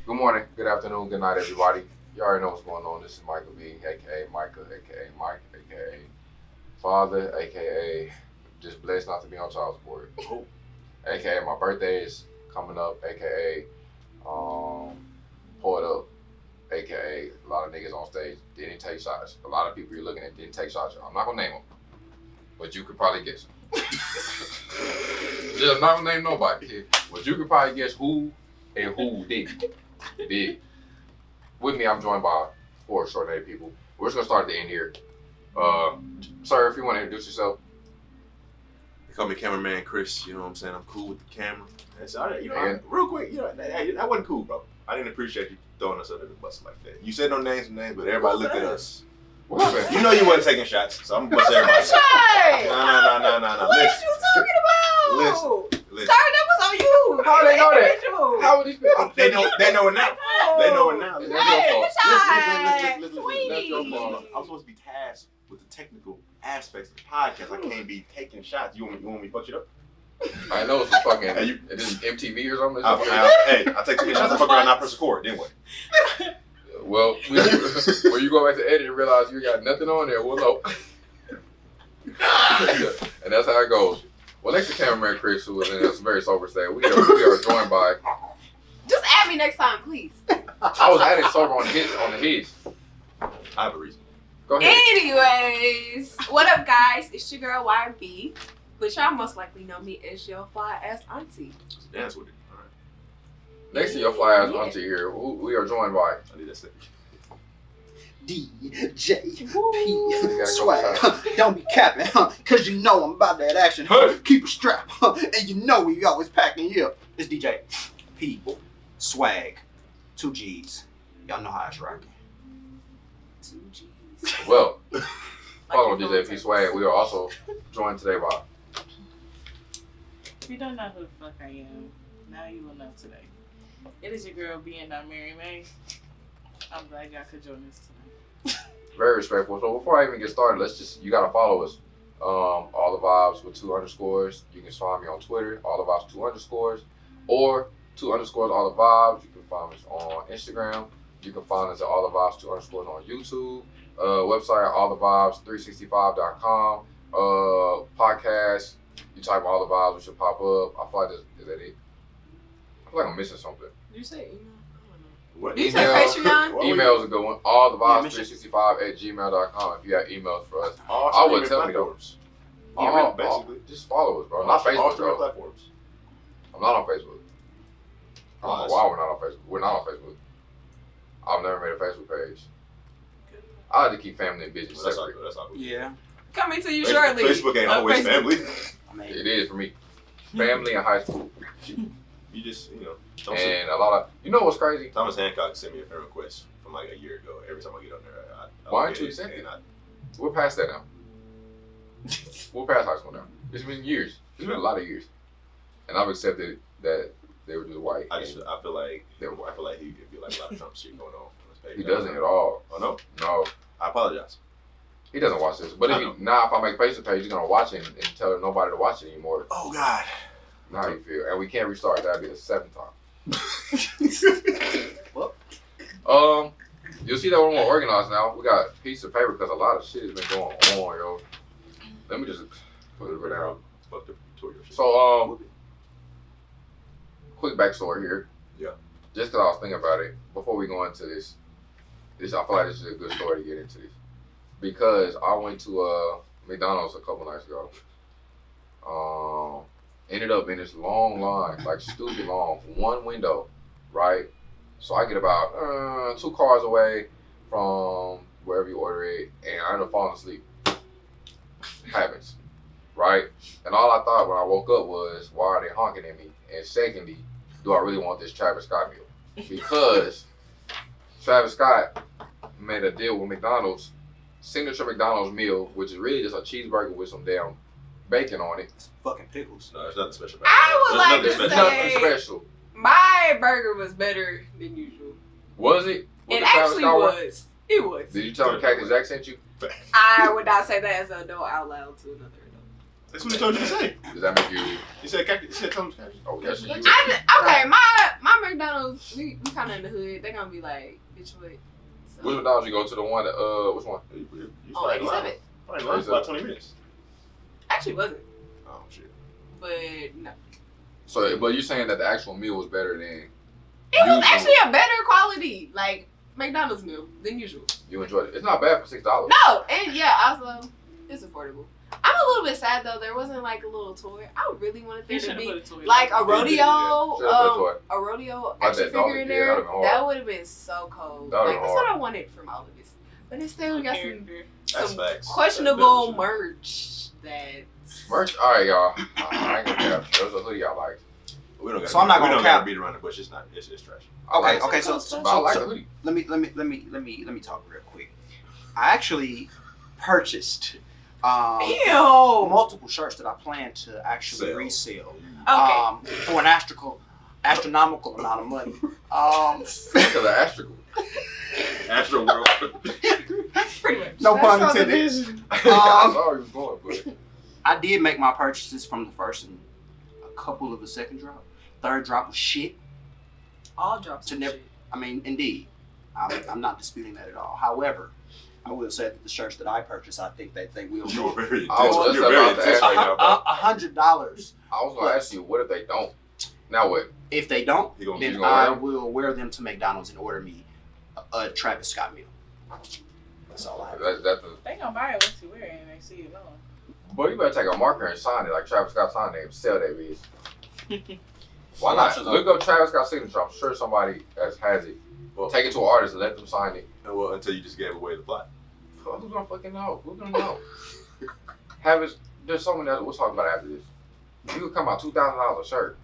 Good morning, good afternoon, good night, everybody. You already know what's going on. This is Michael B, aka Micah, aka Mike, aka Father, aka just blessed not to be on child support. Aka my birthday is coming up, aka pulled up, aka a lot of niggas on stage didn't take shots. A lot of people you're looking at didn't take shots. I'm not gonna name them, but you could probably guess them. Just not gonna name nobody, kid. But you could probably guess who and who didn't. Did. With me, I'm joined by 4 extraordinary people. We're just gonna start at the end here. Sir, if you want to introduce yourself. They call me Cameraman Chris. You know what I'm saying? I'm cool with the camera. And so, real quick, that wasn't cool, bro. I didn't appreciate you throwing us under the bus like that. You said no names, but everybody looked at us. What happened? You know you wasn't taking shots, so I'm gonna bust everybody. No. What are you talking about? Listen. Sir, that was on you. How they know that? How would these people? They know it now. They know it now. Hey, Listen. sweetie. That's your fault. I'm supposed to be tasked with the technical aspects of the podcast. I can't be taking shots. You want me to fuck it up? I know it's a fucking this is MTV or something. I take 2 shots. I fuck around, not press record. Then what? Well, when you go back to edit and realize you got nothing on there, we'll know. And that's how it goes. Well, next to Cameraman Chris, who was in a very sober state, we are joined by. Just add me next time, please. I was adding sober on the his. I have a reason. Go ahead. Anyways, what up, guys? It's your girl YB, but y'all most likely know me as your fly ass auntie. Dance with it. All right. Next to your fly ass auntie here, we are joined by. I need that stick. DJ P. Swag. Don't be capping, cause you know I'm about that action. Keep a strap, and you know we always packing you. It's DJ P. Swag. 2 G's. Y'all know how it's rocking. 2 G's. Well, follow DJ P Swag. We are also joined today by. If you don't know who the fuck I am, now you will know today. It is your girl being not Mary May. I'm glad y'all could join us tonight. Very respectful. So before I even get started, you gotta follow us. All the vibes with 2 underscores. You can find me on Twitter, all the vibes 2 underscores, or 2 underscores all the vibes. You can find us on Instagram. You can find us at all the vibes 2 underscores on YouTube. Website allthevibes365.com. Podcast. You type all the vibes, we should pop up. I feel like is that it? I feel like I'm missing something. Did you say email? What? You say Patreon? Emails are going. All the vibes365@gmail.com. If you have emails for us, I would tell me though. Basically, just follow us, bro. Not all Facebook 3 though. platforms. I'm not on Facebook. I don't know why we're not on Facebook. We're not on Facebook. I've never made a Facebook page. I like to keep family and business separate. That's all good. Yeah. Coming to you shortly. Facebook ain't always family. It is for me. Family and high school. You just, And a lot of, you know what's crazy? Thomas Hancock sent me a friend request from like a year ago. Every time I get on there, I Why aren't you accepting? We're past that now. We're past high school now. It's been years. It's been a lot of years. And I've accepted that they were just white. I feel like he'd be like a lot of Trump shit going on his page. He doesn't at all. Oh no? No. I apologize. He doesn't watch this. But if I make a Facebook page, he's gonna watch it and tell nobody to watch it anymore. Oh God. Now how you feel. And we can't restart. That'd be the 7th time. You'll see that we're more organized now. We got a piece of paper because a lot of shit has been going on, yo. Let me just put it down. So, quick backstory here. Yeah. Just because I was thinking about it, before we go into this, I feel like this is a good story to get into this. Because I went to McDonald's a couple nights ago. Ended up in this long line, like stupid long, 1 window, right? So I get about 2 cars away from wherever you order it, and I end up falling asleep. Happens, right? And all I thought when I woke up was, why are they honking at me? And secondly, do I really want this Travis Scott meal? Because Travis Scott made a deal with McDonald's, signature McDonald's meal, which is really just a cheeseburger with some damn bacon on it. It's fucking pickles. No, it's nothing special. I would like to Nothing say special. my burger was better than usual. Was it? It actually was. It was. Did you tell him Cactus Jack sent you? I would not say that as an adult out loud to another adult. That's what he told you to say. Does that make you? He said cactus. He said tell him cactus. Oh, that's you. Okay, my McDonald's, we kind of in the hood. They gonna be like, bitch, what? So, Which McDonald's you go to? The one that which one? oh, 87. Probably line for about 20 minutes. Actually, wasn't. Oh shit. But no. So, but you're saying that the actual meal was better than It was usual. actually a better quality, like McDonald's meal than usual. You enjoyed it. It's not bad for $6. No, and yeah, also it's affordable. I'm a little bit sad though. There wasn't like a little toy. I really wanted there to be like a rodeo, a rodeo action figure in there. That would have been so cold. Like that's what I wanted from all of this. But instead we got some questionable merch. Merch. All right, y'all. I ain't gonna cap. There's a hoodie I like. We don't got. So I'm not gonna cap. Beat around the bush. It's not. It's trash. Okay. So I like the hoodie. let me talk real quick. I actually purchased multiple shirts that I plan to actually resell. Okay. For an astronomical amount of money. Because of astronomical. Astro World. Pretty much. No pun intended. I saw where he was going, but I did make my purchases from the first and a couple of the second drop. Third drop was shit. All drops. To never. I mean, indeed, I'm not disputing that at all. However, I will say that the shirts that I purchased, I think that they will. You're very I was just about to ask you about $100. I was gonna ask you, what if they don't? Now what? If they don't, You then gonna I wear them? will wear them to McDonald's and order me a Travis Scott meal. That's all I have. That's They gonna buy it once you wear it and they see it on. Boy, you better take a marker and sign it like Travis Scott signed it and sell that bitch. Why not? Look up Travis Scott's signature. I'm sure somebody has it. Well, Take it to an artist and let them sign it. well, until you just gave away the plot. Who's gonna fucking know? Who's gonna know? Have it. There's someone that we'll talk about after this. You could come out $2,000 a shirt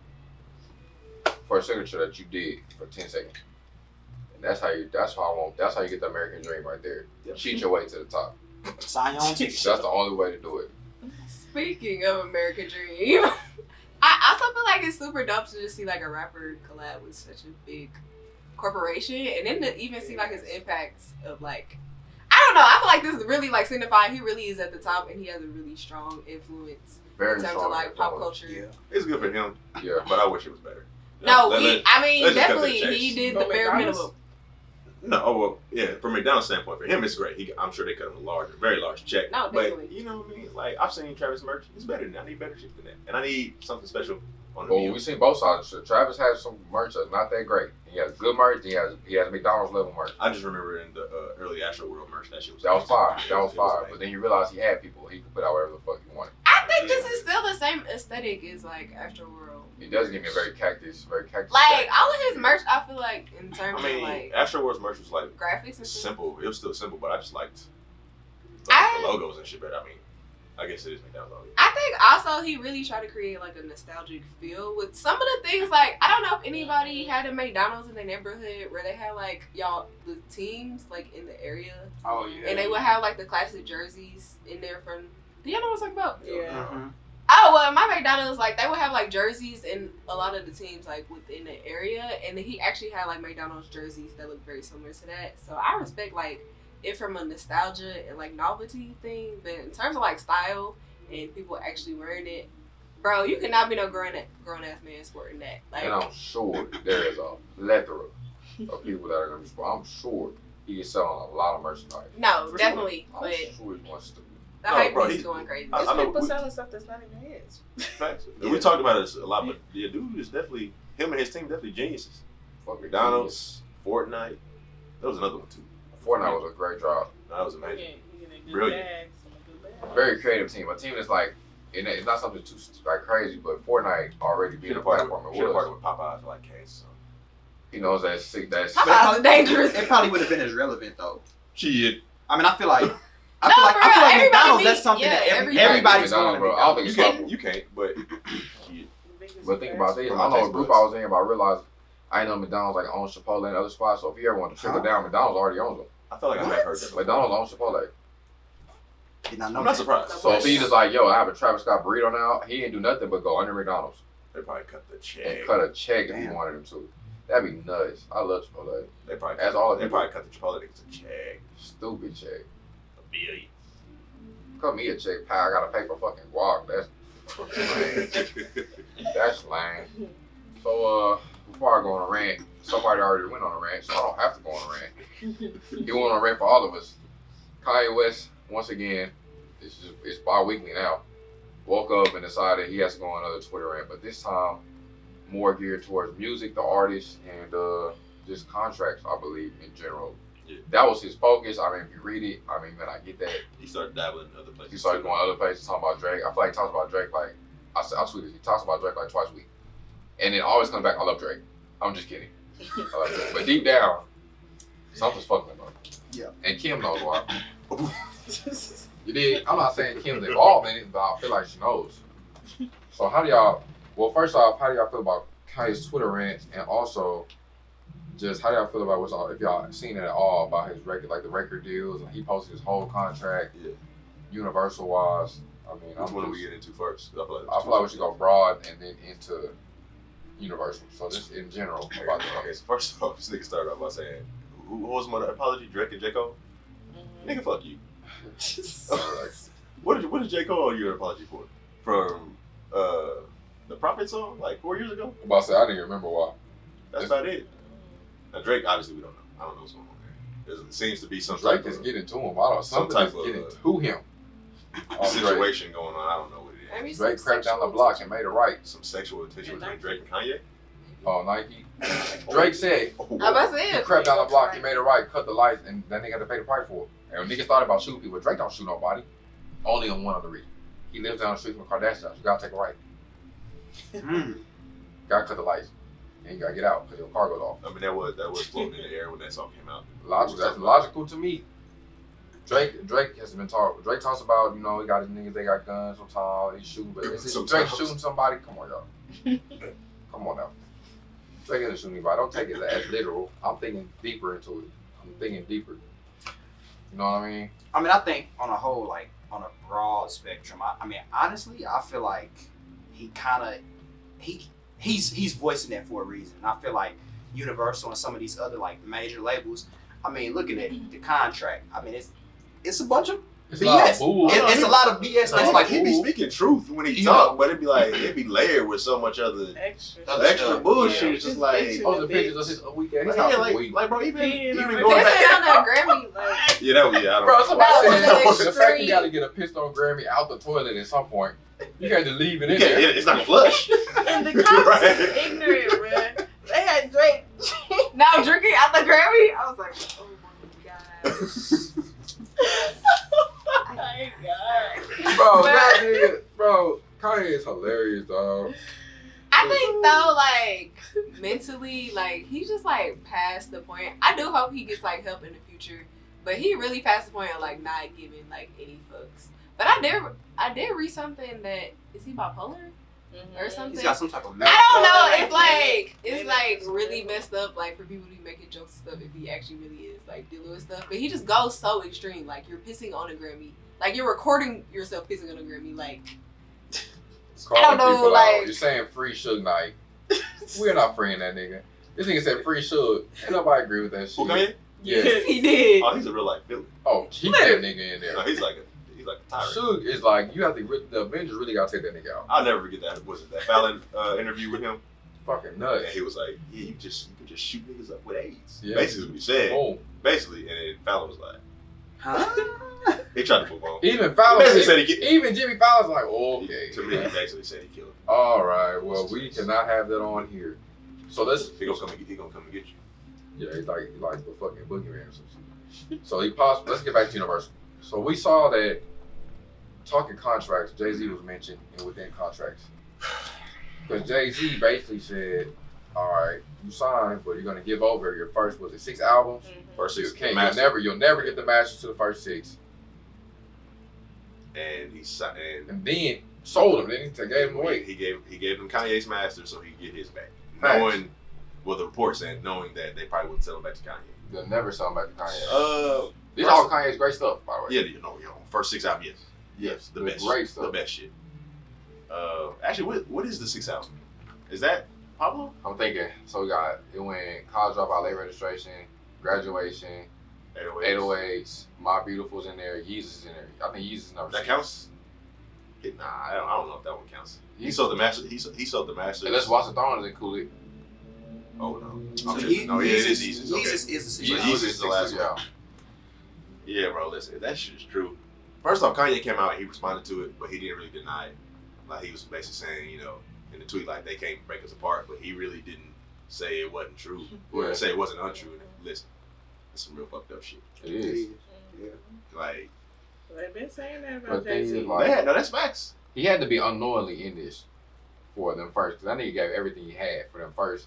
for a signature that you did for 10 seconds. And that's how you get the American dream right there. Yep. Cheat your way to the top. Sign on ticket. That's the only way to do it. Speaking of American Dream, I also feel like it's super dope to just see like a rapper collab with such a big corporation, and then to even see like his impacts of like, I don't know. I feel like this is really like signifying he really is at the top, and he has a really strong influence Very in terms strong of like pop influence. culture. Yeah, it's good for him, Yeah. but I wish it was better. No, Let- let- I mean let's just cut to the definitely chase. he did But the bare McDonald's? minimum. No, oh, well, yeah. From McDonald's standpoint, for him it's great. I'm sure they cut him a very large check. No, definitely. But you know what I mean? Like I've seen Travis merch. It's better than that. I need better shit than that, and I need something special on the Well, meal. we seen both sides of shit. Travis has some merch that's not that great. He has good merch. He has McDonald's level merch. I just remember in the early Astro World merch that shit was. That was fire. amazing. That was It fire. amazing. But then you realize he had people. He could put out whatever the fuck he wanted. I think this is still the same aesthetic as like Astroworld. He does give me a very cactus. Like jacket. all of his merch, I feel like in terms I mean, of like Astro World's merch was like graphics and stuff. simple. It was still simple, but I just liked I- the logos and shit better. I mean, I guess it is McDonald's logo. I think also he really tried to create like a nostalgic feel with some of the things. Like I don't know if anybody had a McDonald's in their neighborhood where they had like the teams like in the area, Oh yeah. and they would have like the classic jerseys in there from. Do y'all know what I'm talking about? Yeah. Mhm. Oh well, my McDonald's like they would have like jerseys in a lot of the teams like within the area, and then he actually had like McDonald's jerseys that look very similar to that. So I respect like it from a nostalgia and like novelty thing, but in terms of like style and people actually wearing it, bro, you cannot be no grown ass man sporting that. Like, And I'm sure there is a plethora of people that are going to be. I'm sure he is selling a lot of merchandise. no, For definitely, I'm but sure he wants to. the No, hype bro, is he's- going crazy. I There's know people we- selling stuff that's not even his. Facts. We talked about this a lot, but the dude is definitely him and his team definitely geniuses. Fuck McDonald's, Fortnite. There was another one too. Fortnite was a great job. That was You amazing. get a good Brilliant. bag, some good bag. Very creative team. A team that's like, it's not something too like crazy, but Fortnite already being Should a have partnered platform. with, It should've was. partnered with Popeyes or like Case. He knows that's sick. That's Popeyes is dangerous. It probably would have been as relevant though. Shit. I mean, I feel like No, for real, like everybody McDonald's. needs- That's something yeah, that everybody- everybody's McDonald's, going to bro. I don't think You it's can't. You can't. But shit. But think about this. I From don't my know what taste group buds. I was in, but I realized I ain't know McDonald's like owns Chipotle and other spots. So if you ever want to trickle down, McDonald's already owns them. I feel like I have heard that. before. McDonald's owns Chipotle. Did not know I'm not that. surprised. So if he just like, yo, I have a Travis Scott burrito now, he ain't do nothing but go under McDonald's They probably cut the check. and cut a check if he Damn. wanted him to. That'd be nuts. I love Chipotle. They probably. That's all They it probably cut the Chipotle niggas a check. Stupid check. A billion. cut me a check, pal. I gotta pay for fucking guac. That's lame. That's lame. So, before I go on a rant, somebody already went on a rant, so I don't have to go on a rant. He went on a rant for all of us. Kanye West, once again, it's bi-weekly now, woke up and decided he has to go on another Twitter rant, but this time more geared towards music, the artists, and just contracts, I believe, in general. Yeah. That was his focus. I mean, if you read it, I mean, man, I get that. He started dabbling in other places. He started going other places, talking about Drake. I feel like he talks about Drake like, I tweeted, he talks about Drake like twice a week. And then always comes back, I love Drake. I'm just kidding. I love Drake. But deep down, something's fucking up. Yeah. And Kim knows why. You did. I'm not saying Kim's involved in it, but I feel like she knows. So how do y'all, well, first off, how do y'all feel about Kanye's Twitter rants, and also just how do y'all feel about what's all, if y'all seen it at all about his record, like the record deals, and he posted his whole contract, Yeah. Universal wise. I mean, Which one do we get into first? I feel like we should go broad and then into Universal. So just in general about the Okay, so first off, this nigga started off by saying, who was my apology? Drake and J. Cole? Nigga, fuck you. What did J. Cole owe you an apology for? From the Prophet song, like 4 years ago? I'm about to say, I didn't remember why. That's about it. Now Drake, obviously we don't know. I don't know what's going on there. There seems to be some Drake type is of getting to him. I don't. some Something type is of, getting to him. situation going on. I don't know what it is. Maybe Drake some crept down the sexual block and made it right. Some sexual attention between Drake and Kanye? Oh, Nike. Drake said I'm about to say he it. crept down the block, he made it right, cut the lights, and then they got to pay the price for it. And when niggas thought about shooting people, Drake don't shoot nobody. Only on one other reason. He lives down the street from the Kardashians. You gotta take a right. Gotta cut the lights. And you gotta get out because your car goes off. I mean, that was floating in the air when that song came out. Logical. That's logical to me. Drake has been talking. Drake talks about, you know, he got his niggas, they got guns sometimes, he shooting, but is it Drake shooting somebody? Come on, y'all. Come on now. Drake isn't shooting anybody. Don't take it as literal. I'm thinking deeper into it. I'm thinking deeper. You know what I mean? I mean, I think on a whole, like on a broad spectrum. I mean, honestly, I feel like he kind of he's voicing that for a reason. I feel like Universal and some of these other like major labels. I mean, looking at the contract. I mean, it's a bunch of It's a lot of BS. bull. It's a lot of BS. It's That's like he be bull. speaking truth when he Yeah. talk, but it'd be layered with so much other extra bullshit. Yeah. It's just like, Just Oh, the pictures of his weak ass. like, He's not yeah, weak. like bro, even Yeah, going This back. is on the Grammy. Like, I don't Bro, know. somebody That said was the an fact you extreme. gotta get a pissed on Grammy out the toilet at some point. You can't just leave it You in can't, there. it's not gonna flush. And the cops is ignorant, bruh. They had Drake. now drinking out the Grammy, I was like, oh my god. Oh my god. Bro, But- that nigga, bro, Kanye is hilarious, dog. I think though, like mentally, like he's just like past the point. I do hope he gets like help in the future, but he really past the point of like not giving like any fucks. But I did read something that is he bipolar or something. He's got some type of. I don't know Maybe. if like it's Maybe. like really messed up like for people to be making jokes and stuff if he actually really is like dealing with stuff. But he just goes so extreme. Like you're pissing on a Grammy. Like you're recording yourself pissing on a Grammy. Like Calling know, people like- out. You're saying free Suge Knight. We're not freeing that nigga. This nigga said free Suge. Ain't nobody agree with that Who shit. Kanye? Yes. he did. Oh, he's a real life villain. Oh, keep that nigga in there. No, he's like a tyrant. Suge is like, you have to, the Avengers really gotta take that nigga out. I'll never forget that. Was it that Fallon interview with him? Fucking nuts. And he was like, "Yeah, you can just shoot niggas up with AIDS." Yeah. Basically, what he said. Boom. Basically, and then Fallon was like, Huh? he tried to move on. Even Fallon, Basically said he even Jimmy Fallon's like, oh, okay. To me, he basically said he killed him. All right, well, we cannot have that on here. So let's, He gonna come and get you. yeah, he's like the fucking boogeyman or something. So he paused. Let's get back to Universal. So we saw that talking contracts, Jay-Z was mentioned and within contracts. Because Jay-Z basically said, all right, you signed, but you're going to give over your first, was it 6 albums? First So you six can't, master. you'll never get the masters to the first 6. And he signed. And then sold them, then he gave them away. He gave him Kanye's master so he could get his back. Facts. Knowing, well, the report said knowing that they probably wouldn't sell him back to Kanye. They'll never sell them back to Kanye. These first- all Kanye's great stuff, by the way. Yeah, you know, first 6 albums, yes. Yes, the best. Great stuff. The best shit. Actually, what is the 6th album? Is that Pablo? I'm thinking, so it went college dropout, late registration, graduation, 808s, My Beautiful's in there, Yeezus is in there. I think Yeezus is number 6. That counts? Nah, I don't know if that one counts. He sold the master. He sold the master. Unless Watch the Throne is included. Oh no. So It is Yeezus. Okay. Yeezus is the So sixth. Yeezus is the last one. Yeah, bro. Listen, if that shit is true. First off, Kanye came out and he responded to it, but he didn't really deny it. Like he was basically saying, you know, in the tweet, like they can't break us apart, but he really didn't say it wasn't true or say it wasn't untrue. Listen, it's some real fucked up shit. It is. Yeah. Like They've been saying that But about thing is, Jay-Z. like, no, that's facts. he had to be unknowingly in this for them first, because I think he gave everything he had for them first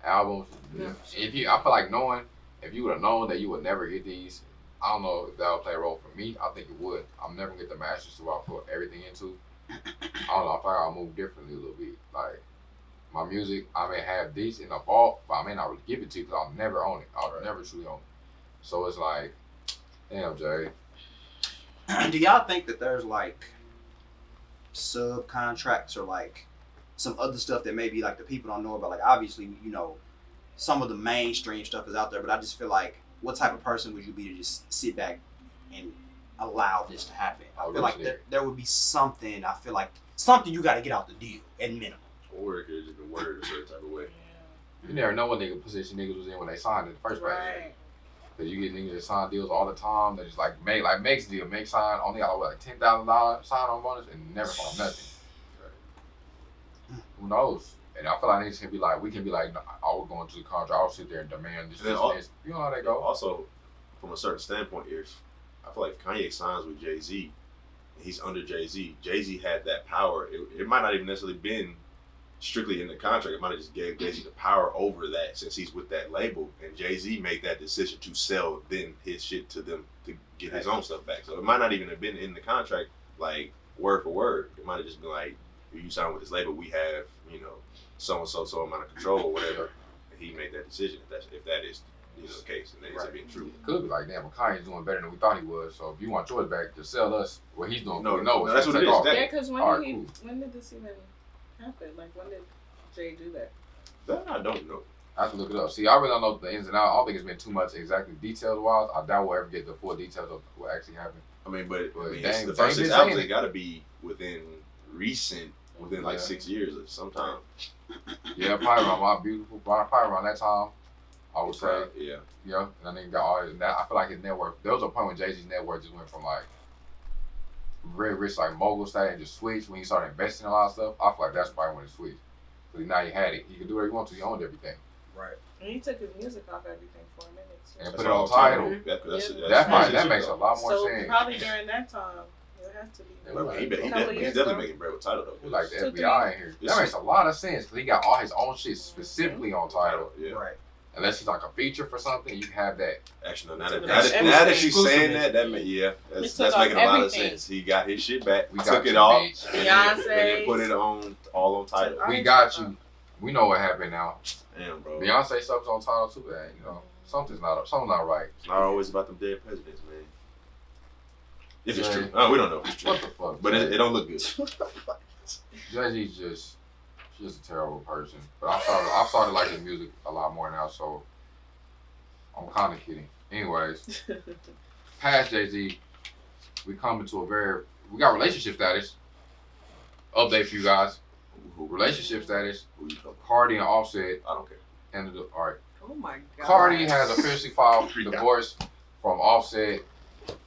albums. Yeah. If you, I feel like knowing, if you would have known that you would never get these, I don't know if that would play a role for me. I think it would. I'm never gonna get the masters to I put everything into. I don't know. I feel like I'll move differently a little bit. Like my music, I may have these in the vault, but I may not really give it to you because I'll never own it. I'll never truly own it. So it's like, damn, Jay. Do y'all think that there's like subcontracts or like some other stuff that maybe like the people don't know about? Like obviously, you know, some of the mainstream stuff is out there, but I just feel like what type of person would you be to just sit back and allow this to happen? I feel like there would be something. I feel like something you got to get out the deal at minimum. Or it could have just been worded a certain type of way. You never know what nigga position niggas was in when they signed in the first place. Right. Cause you get niggas that sign deals all the time that just like makes deal, make sign, only got like $10,000 sign on bonus and never saw nothing. Who knows? And I feel like niggas can be like, we can be like, no, I was going to the contract, I'll sit there and demand this, this. You know how they go. Also, from a certain standpoint, if I feel like Kanye signs with Jay-Z, and he's under Jay-Z, Jay-Z had that power. It might not even necessarily been strictly in the contract. It might have just gave Jay-Z the power over that since he's with that label, and Jay-Z made that decision to sell then his shit to them to get his own stuff back. So it might not even have been in the contract, like word for word. It might have just been like, if you sign with this label, we have, you know, so amount of control or whatever. And he made that decision if that is, you know, the case, and that ends up being true. It could be like, damn, well, Kanye's doing better than we thought he was. So if you want yours back, just sell us what he's doing. No, that's what it is. Yeah, because when did this even happen? Like, when did Jay do that? That I don't know. I have to look it up. See, I really don't know the ins and outs. I don't think it's been too much exactly details wise. I doubt we'll ever get the full details of what actually happened. I mean, but dang, the first 6 albums, they got to be within like Yeah. 6 years or sometime. Yeah, probably around My Beautiful, probably around that time, I would say. Yeah. Yeah, and then he got all his, I feel like his network, there was a point when Jay-Z's network just went from like very rich, like mogul status, and just switched when he started investing in a lot of stuff. I feel like that's probably when it switched. Because now he had it. He could do whatever he wanted to. He owned everything. Right. And he took his music off everything for a minute. So. And put it on Tidal. That makes a lot more so sense. probably during that time, it has to be. He's definitely making bread with Tidal though. Like the FBI in here. That makes a lot of sense because he got all his own shit specifically on Tidal. Yeah. Right. Unless it's like a feature for something, you can have that. Actually, no, now that she's saying that's making a lot of sense. He got his shit back. We took got it off. Beyonce. And then put it all on Tidal. We got you. We know what happened now. Damn, bro. Beyonce stuff's on Tidal too, man. You know, something's not right. It's not always about them dead presidents, man. If it's Jay. true. Oh, we don't know if it's true. What the fuck? But it don't look good. Jay-Z's just a terrible person. But I've started liking music a lot more now, so I'm kind of kidding. Anyways, past Jay-Z, we come into we got relationship status. Update for you guys. Relationship status. Cardi and Offset. I don't care. Ended up, all right. Oh my god. Cardi has officially filed for divorce from Offset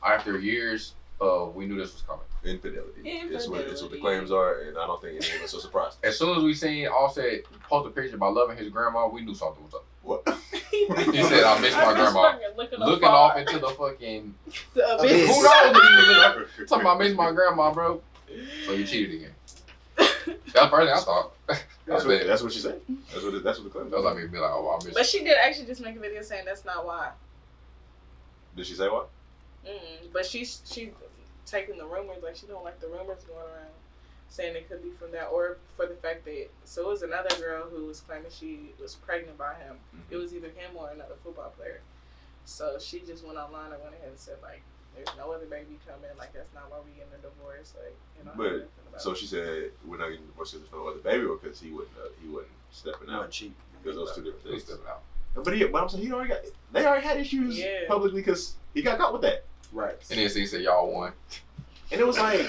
after years of we knew this was coming. Infidelity. It's what the claims are, and I don't think any of us are surprised. As soon as we seen Offset post a picture about loving his grandma, we knew something was up. What? He said, "I miss my grandma." Looking off into the fucking. Who knows? If he was talking about miss my grandma, bro. So you cheated again. That's the first thing I thought. That's what she said. That's what the claim. That was like me be like, "Oh, I miss." But she did actually just make a video saying that's not why. Did she say what? But she taking the rumors, like she don't like the rumors going around, saying it could be from that or for the fact that so it was another girl who was claiming she was pregnant by him. Mm-hmm. It was either him or another football player. So she just went online and went ahead and said like, "There's no other baby coming. Like that's not why we getting a divorce." Like, you know. But so she said we're not getting divorced because there's no other baby, or because he wasn't stepping out. Cheap. Because those two different things. Stepping out. But I'm saying they already had issues publicly because He got caught with that. Right. And then he said, y'all won. And it was like,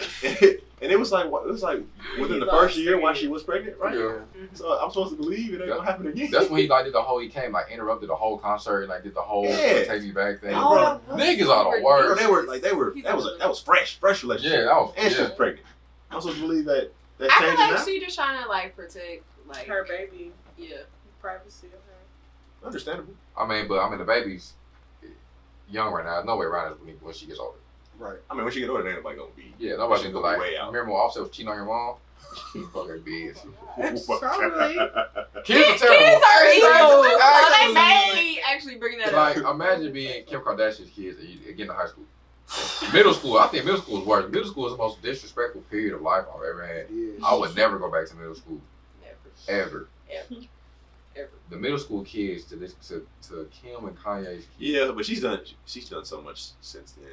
within the first year while she was pregnant, right? Yeah. So I'm supposed to believe it ain't gonna happen again. That's when he like did the whole. He came like interrupted the whole concert and like did the whole take me back thing. Oh, Bro, niggas are the Bro, worst. that was fresh relationship. Yeah, that was. And she was Yeah. pregnant. I'm supposed to believe that I feel changing like now. she just trying to like protect like Her baby, Yeah. privacy of her. Understandable. I mean, the baby's young right now. There's no way around it when she gets older. Right. I mean, when she get older, ain't nobody gonna be. Yeah, nobody's She's gonna be gonna like. be way out. Remember when Offset was cheating on your mom? She fucking bitch. Probably. Kids are terrible. Kids are evil. So Actually, they may actually bring that like, up. imagine being Kim Kardashian's kids and you get into high school. Middle school, I think middle school is worse. Middle school is the most disrespectful period of life I've ever had. I would never go back to middle school. Ever. The middle school kids to Kim and Kanye's kids. Yeah, but she's done so much since then.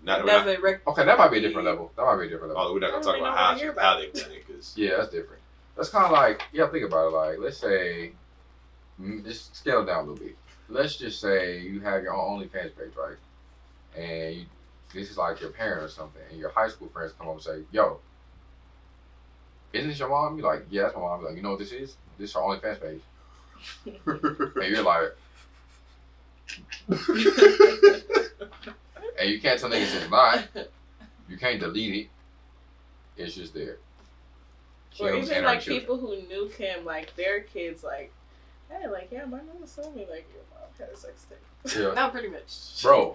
Okay, that might be a different level. Oh, we're not gonna talk about how they've done it, because yeah, that's different. That's kind of like, think about it. Like, let's say, just scale it down a little bit. Let's just say you have your own OnlyFans page, right? And this is like your parent or something, and your high school friends come up and say, "Yo, isn't this your mom?" You're like, "Yeah, that's my mom." You're like, "You know what this is? This is her OnlyFans page." And you're like, and you can't tell niggas it's not. You can't delete it. It's just there. Or Kim's even and her like children. people who knew Kim, like their kids, like, hey, like, yeah, my mom told me like your mom had a sex tape. Yeah. No, pretty much. Bro.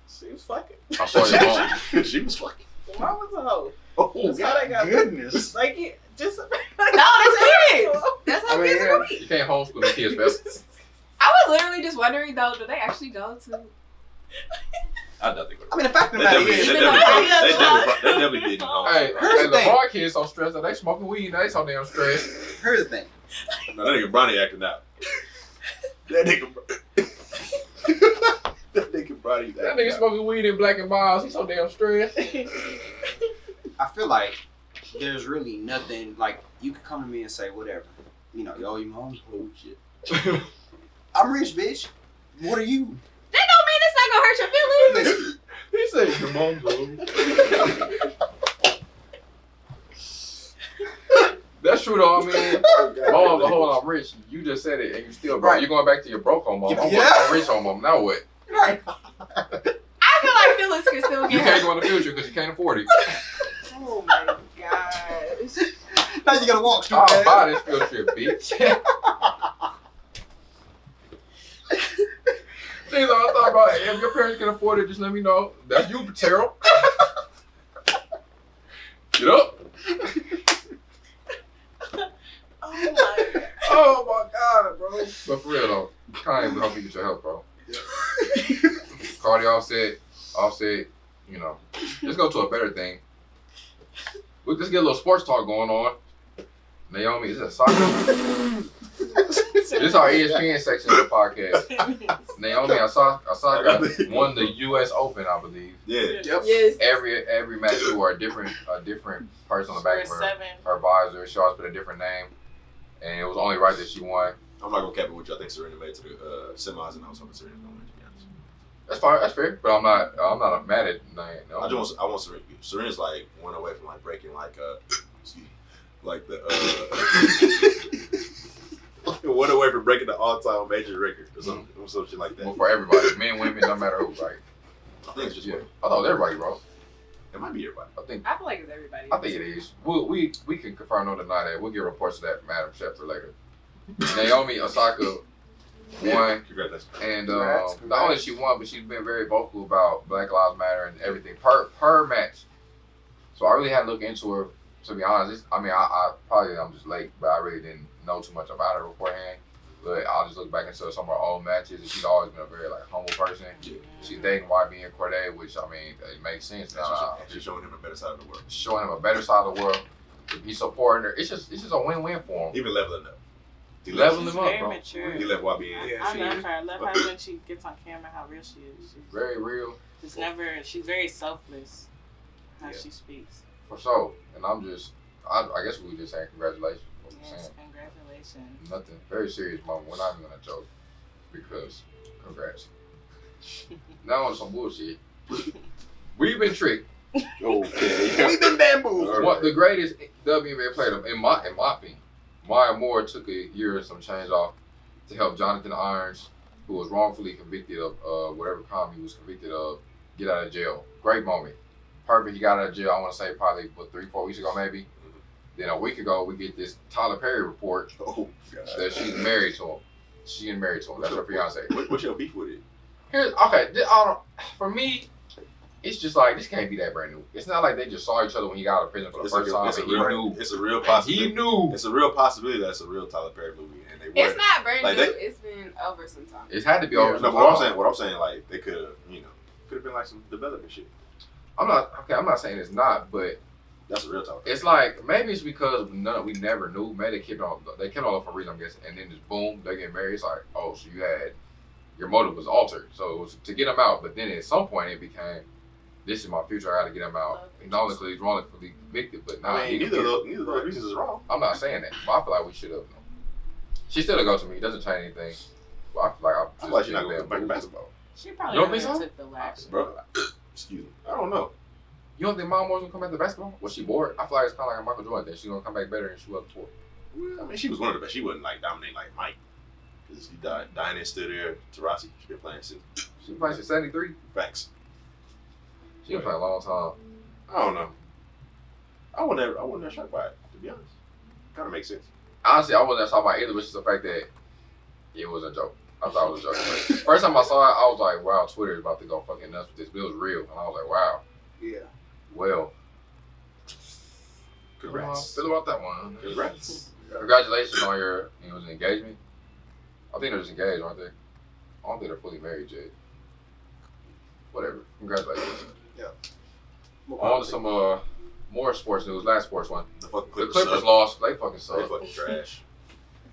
She was fucking. I saw your mom. she was fucking. Your mom was a hoe. Oh, That's how they got goodness. Like it just. No, that's kids. That's how kids are gonna be. You can't homeschool the kids, best. I was literally just wondering though, do they actually go to? I don't think. I mean, the fact of the They matter is, definitely did. Hey, Here's the thing. LeBron kids so stressed that they smoking weed. They so damn stressed. here's the thing. No, that nigga Bronny acting out. That nigga Bronny. That nigga smoking weed in Black and Miles. He's so damn stressed. I feel like there's really nothing, like, you could come to me and say whatever. You know, yo, your mom's bullshit. I'm rich, bitch. What are you? That don't mean it's not gonna hurt your feelings. He said, "Your mom's old." That's true though. I mean, mom, the whole I'm rich. You just said it, and you still broke. Right. You're going back to your broke home mom. I'm Yeah. rich home mom. Now what? Right. I feel like feelings can still You get can't hurt. go in the future because you can't afford it. Oh my gosh. Now you gotta walk stupid I'll ass. buy this field trip, bitch. Things I thought about. If your parents can afford it, just let me know. That's you, Terrell. Get up. Oh my god. Oh my god, bro. But for real though, Kanye, we hope you get your help, bro. Cardi offset, you know. Let's go to a better thing. Let's get a little sports talk going on. Naomi, is it a soccer? This is our ESPN section of the podcast. Naomi Osaka won the U.S. Open, I believe. Yeah. Yep. Yes. Every match she wore a different person on the back of her visor. She always put a different name, and it was only right that she won. I'm not gonna cap it with you. I think Serena made it to the semis, and I was hoping Serena don't win. To be honest, That's fine. That's fair. But I'm not mad at Naomi. I want Serena. Serena's like one away from like breaking like like the one away from breaking the all-time major record or something, or some shit like that. Well, for everybody, men, women, no matter who, right? I think it's just women. I thought everybody, bro. It might be everybody. I feel like it's everybody. I think it is. We can confirm or deny that. We'll get reports of that from Adam Schefter later. Naomi Osaka won, Congratulations. and not only she won, but she's been very vocal about Black Lives Matter and everything per match. So I really had to look into her. To be honest, I probably I'm just late, but I really didn't know too much about her beforehand. But I'll just look back into some of her old matches, and she's always been a very like humble person. Yeah. She's dating YB and Corday, which I mean it makes sense now. She's showing him a better side of the world. Showing him a better side of the world. He's supporting her. It's just a win-win for him. Even leveling up. He Leveling She's him up, very bro. mature. He left YB in. Yeah, I she love is. her. I love how when she gets on camera, how real she is. She's Very real, just never. She's very selfless. How Yeah. she speaks. for sure. And I guess we just saying congratulations. What we're Yes, saying. congratulations. Nothing. Very serious moment. We're not even gonna joke because congrats. Now on some bullshit. We've been tricked. Okay. We've been bamboozled. What the greatest WNBA player in my opinion, Maya Moore took a year and some change off to help Jonathan Irons, who was wrongfully convicted of whatever crime he was convicted of, get out of jail. Great moment. Perfect. He got out of jail. I want to say probably 3-4 weeks ago maybe. Then a week ago we get this Tyler Perry report that she's married to him. She getting married to him. That's her fiance. What's your beef with it? For me, it's just like this can't be that brand new. It's not like they just saw each other when he got out of prison for the first time. It's a real possibility. He knew. It's a real possibility that's a real Tyler Perry movie, and they. It's not brand new. It's been over some time. It's had to be over. No, what I'm saying, like they could have been like some development shit. I'm not saying it's not, but that's a real Tyler Perry. It's like maybe it's because we never knew. Maybe they kept on for a reason, I'm guessing, and then just boom, they get married. It's like, oh, so your motive was altered, so it was to get him out. But then at some point it became, this is my future. I got to get him out. Not only because he's wrongfully convicted, but neither of those reasons is wrong. I'm not saying that, but I feel like we should have. She still goes to me. It doesn't change anything. But I feel like she's not going to go back to basketball. She probably you don't think so? took the last bro. Excuse me. I don't know. You don't think Maya Moore's gonna come back to basketball? Was she bored? I feel like it's kind of like a Michael Jordan thing. She's gonna come back better than she was before. Well, I mean, she was one of the best. She wasn't like dominating like Mike. Because he died. Diane still there. Tarasi, she been playing since. She been playing since 73. Facts. She been playing a long time. I don't know. I wasn't that shocked by it, to be honest. Kind of makes sense. Honestly, I wasn't that shocked by it either, which is the fact that it was a joke. I thought it was a joke. First time I saw it, I was like, wow, Twitter is about to go fucking nuts with this. But it was real. And I was like, wow. Yeah. Well. Congrats. Feel about that one. Congrats. Congratulations on your engagement. I think they're just engaged, aren't they? I don't think they're fully married yet. Whatever. Congratulations. Yeah. On to some more sports news. Last sports one. The fucking The Clippers lost. They fucking suck. They fucking trash.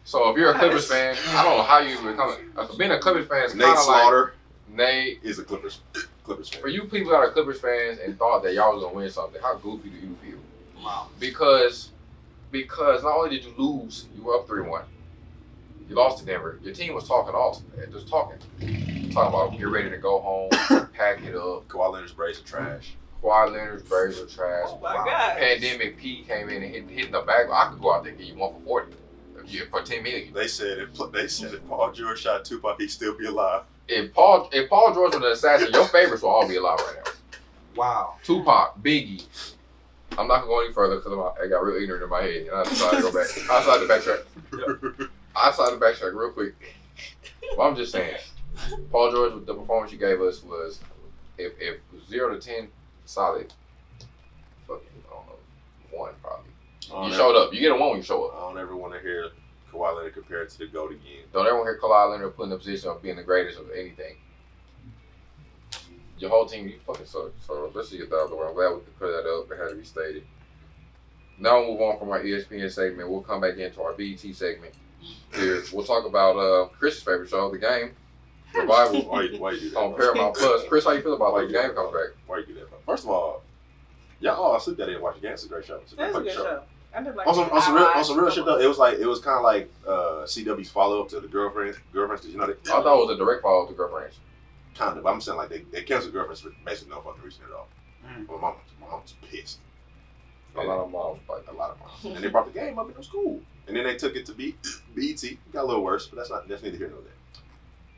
So if you're a Clippers fan, I don't know how you become. Being a Clippers fan is kind Nate of Slaughter like Nate is a Clippers fan. For you people that are Clippers fans and thought that y'all was gonna win something, how goofy do you feel? Wow. Because not only did you lose, you were up 3-1. You lost to Denver. Your team was talking talking about get ready to go home, pack it up. Kawhi Leonard's braids are trash. Kawhi Leonard's braids are trash. Oh my God. Pandemic P came in and hit the bag. I could go out there and give you 1 for 40. For $10 million. They said if Paul George shot Tupac, he'd still be alive. If Paul George was an assassin, your favorites will all be alive right now. Wow. Tupac, Biggie. I'm not gonna go any further because I got real ignorant in my head and I decided to go back. I decided to backtrack. I decided to backtrack real quick. Well, I'm just saying, Paul George, the performance you gave us was, if 0 to 10, solid. Fucking, I don't know, 1 probably. You showed up. You get a 1 when you show up. I don't ever want to hear Kawhi Leonard compared to the GOAT again. Don't ever hear Kawhi Leonard put in the position of being the greatest of anything. Your whole team, you fucking suck. So let's see if that out the way. I'm glad we could put that up. It had to be stated. Now we'll move on from our ESPN segment. We'll come back into our BET segment. Here, we'll talk about Chris's favorite show, The Game. Revival. Why you do that? On Paramount Plus. Chris, how you feel about The Game comes back? Why you do that? First of all, y'all all sleep that didn't watch The Game. It's a great show. It's a That's a fucking good show. I did like on some real shit though. It was kind of like CW's follow up to the girlfriends. Because you know they. I thought it was a direct follow up to Girlfriends. Kind of, but I'm saying like they canceled Girlfriends for basically no fucking reason at all. My mom was pissed. A lot of moms. And they brought The Game up and it was cool. And then they took it to BET. It got a little worse, but that's neither here nor there.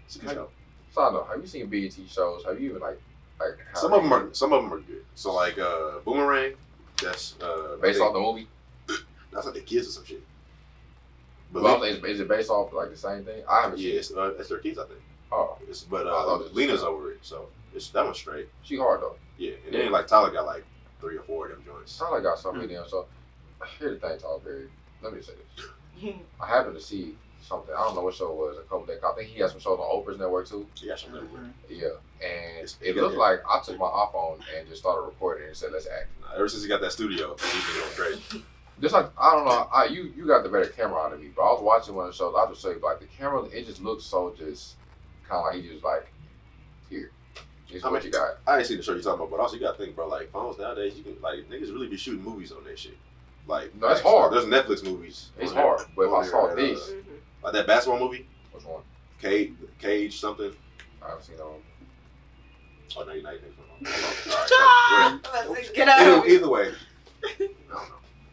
It's a good show. Side note, have you seen BET shows? Have you even like some of them are good. So like Boomerang, that's based off the movie? That's like the kids or some shit. But well, is it based off like the same thing? I haven't seen it. It's their kids, I think. Oh. But Lena's over it, so that one's straight. She hard though. Yeah, and then like Tyler got like 3 or 4 of them joints. Tyler got so many of them. So here's the thing, Tyler Perry. Let me say this. I happened to see something. I don't know what show it was. A couple days. I think he has some shows on Oprah's network too. Yeah, something everywhere. Yeah, and it looked like I took my iPhone and just started recording and said, "Let's act." Ever since he got that studio, he's been going crazy. Just like I don't know, you got the better camera out of me, but I was watching one of the shows. I just say like the camera, it just looks so just kind of like he just like here. This is what you got. I ain't seen the show you talking about, but also you got to think, bro. Like phones nowadays, you can like niggas really be shooting movies on that shit. Like no, it's hard. There's Netflix movies. It's hard, but if I saw this, like that basketball movie. Which one? Cage something. I haven't seen that one. Oh no, you're not even. All right, Get out. Either way. I don't know.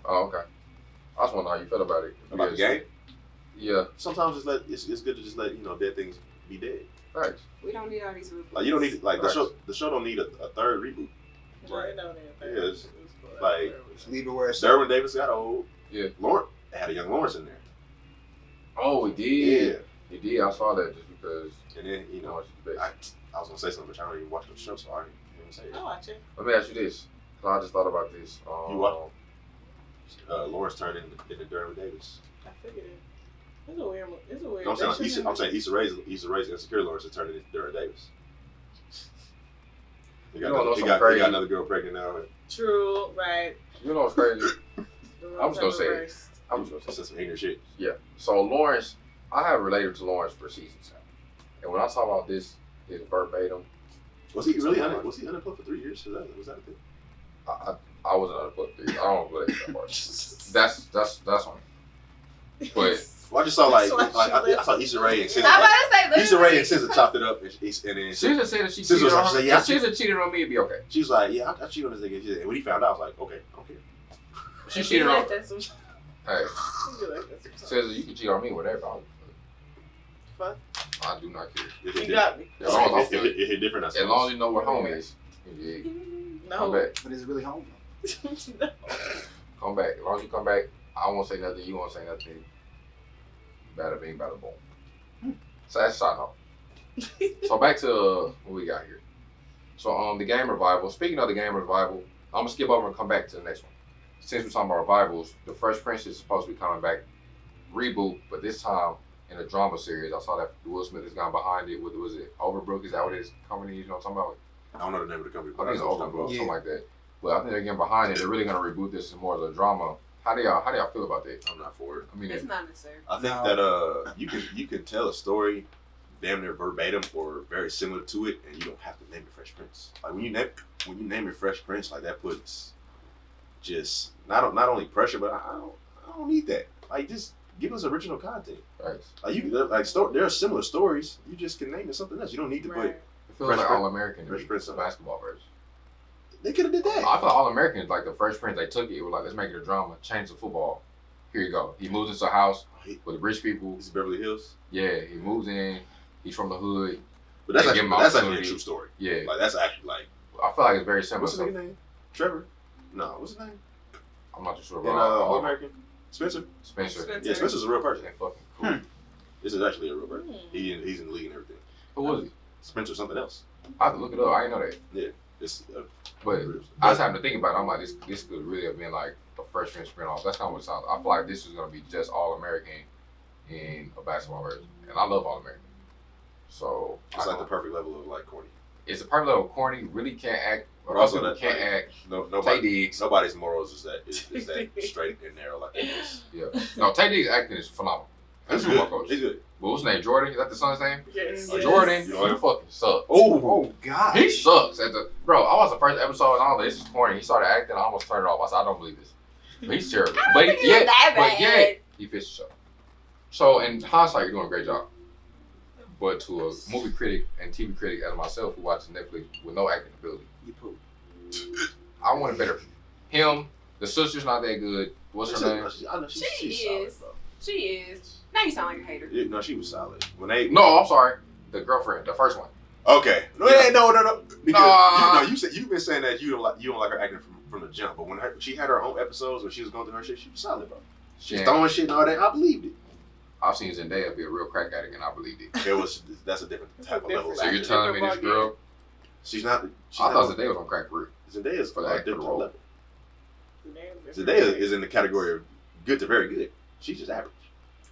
Oh, okay. I just wonder how you feel about it. About the game? Yeah. Sometimes it's good to just let dead things be dead. Thanks. We don't need all these reboots. Like you don't need the show don't need a third reboot. Right. No, Yeah, it's like Just leave it where it's Derwin Davis got old. Yeah. Lawrence had a young Lawrence in there. Oh, he did. He did. I saw that just because. And then I was gonna say something, but I don't even watch the show, so I didn't even say it. I watch it. Let me ask you this. I just thought about this. You what? Lawrence turned into Derwin Davis. I figured it. It's a weird. No, I'm saying Issa Rae's Insecure Lawrence is turning into Derwin Davis. He got another girl pregnant now. True, right. You know what's crazy? I'm just gonna say it. That's some ignorant shit. Yeah. So Lawrence, I have related to Lawrence for seasons now. And when I talk about this, is verbatim. Was he really unemployed for 3 years? Was that a thing? I wasn't unemployed for 3 years. I don't believe that part. That's on me. But well, I just saw I saw Issa Rae and SZA. I'm about to say, Issa Rae and SZA chopped it up, and then SZA said that she SZA cheated was on like, her. yeah, If SZA cheated on me, it'd be okay. She was like, yeah, I cheated on this nigga. And when he found out, I was like, okay, I don't care. She cheated on. Hey, Like SZA, you can cheat on me, whatever. Fuck. I do not care. You got me. As long as It hit different. as long as you know where home is, yeah. Come No. back. But is it really home? No. Come back. As long as you come back, I won't say nothing. You won't say nothing. Bada bing, bada boom. So that's a side note. So back to what we got here. So the game revival. Speaking of the game revival, I'm gonna skip over and come back to the next one. Since we're talking about revivals, the Fresh Prince is supposed to be coming back, reboot, but this time in a drama series. I saw that Will Smith has gone behind it with, was it Overbrook? Is that what his company? You know what I'm talking about? I don't know the name of the company. I think it's Overbrook, Yeah. something like that. But I think they're getting behind it. They're really gonna reboot this as more of a drama. How do y'all feel about that? I'm not for it. I mean, It's not necessary. I think that you can tell a story damn near verbatim or very similar to it, and you don't have to name it Fresh Prince. Like when you name it Fresh Prince, like that puts just not only pressure, but I don't need that. Like just give us original content. right. Like there are similar stories. You just can name it something else. You don't need to put. It feels Fresh like Prince- All American. Fresh Prince the of- basketball version. They could have did that. I feel All American is like the Fresh Prince. They took it. It was like, let's make it a drama. Change the football. Here you go. He moves into a house with rich people. This is Beverly Hills. Yeah, he moves in. He's from the hood. But that's They actually give him a opportunity. true story. Yeah, Like that's actually like I feel like it's very similar. what's his name? Trevor? No, what's his name? I'm not too sure In about All American? Spencer? Spencer. Spencer. Yeah, Spencer's a real person. They're fucking cool. This is actually a real person. Hmm. He's in the league and everything. Who was he? Spencer something else. I have to look it up. I didn't know that. It's But I was having to think about it. I'm like, this could really have been like a Fresh Prince spinoff. That's kind of what it sounds. I feel like this is gonna be just All American in a basketball version, and I love All American. So it's like the perfect level of like corny. it's a perfect level of corny. Really can't act. But also people that, can't like, act. No, Tay Diggs. nobody's morals is that straight and narrow like that is. Yeah. No, Tay Diggs acting is phenomenal. He's That's good. coach. He's good. But what's his name? Jordan? Is that the son's name? Yes. Jordan. You know He fucking sucks. Oh God. He sucks. Bro, I watched the first episode and I was like, this is corny. He started acting. I almost turned it off. I said, I don't believe this. But he's terrible. I don't think he was that bad. He fits the show. So in hindsight, you're doing a great job. But to a movie critic and TV critic as myself who watches Netflix with no acting ability, You poop. I want it better. Him, the sister's not that good. What's her name? I know She she's is. solid, bro. She is. Now you sound like a hater. Yeah, no, she was solid. When they No, I'm sorry. The girlfriend, the first one. okay, no, because Nah. you've been saying that you don't like her acting from the jump, but when she had her own episodes when she was going through her shit, she was solid, bro. She's Yeah. throwing shit and all that. I believed it. I've seen Zendaya be a real crack addict and I believed it. That's a different That's type a of level. different- of So you're acting. telling me this girl, She's not. I thought Zendaya was on crack for real. Zendaya's For the a acting different role. level. Zendaya is in the category of good to very good. She's just average.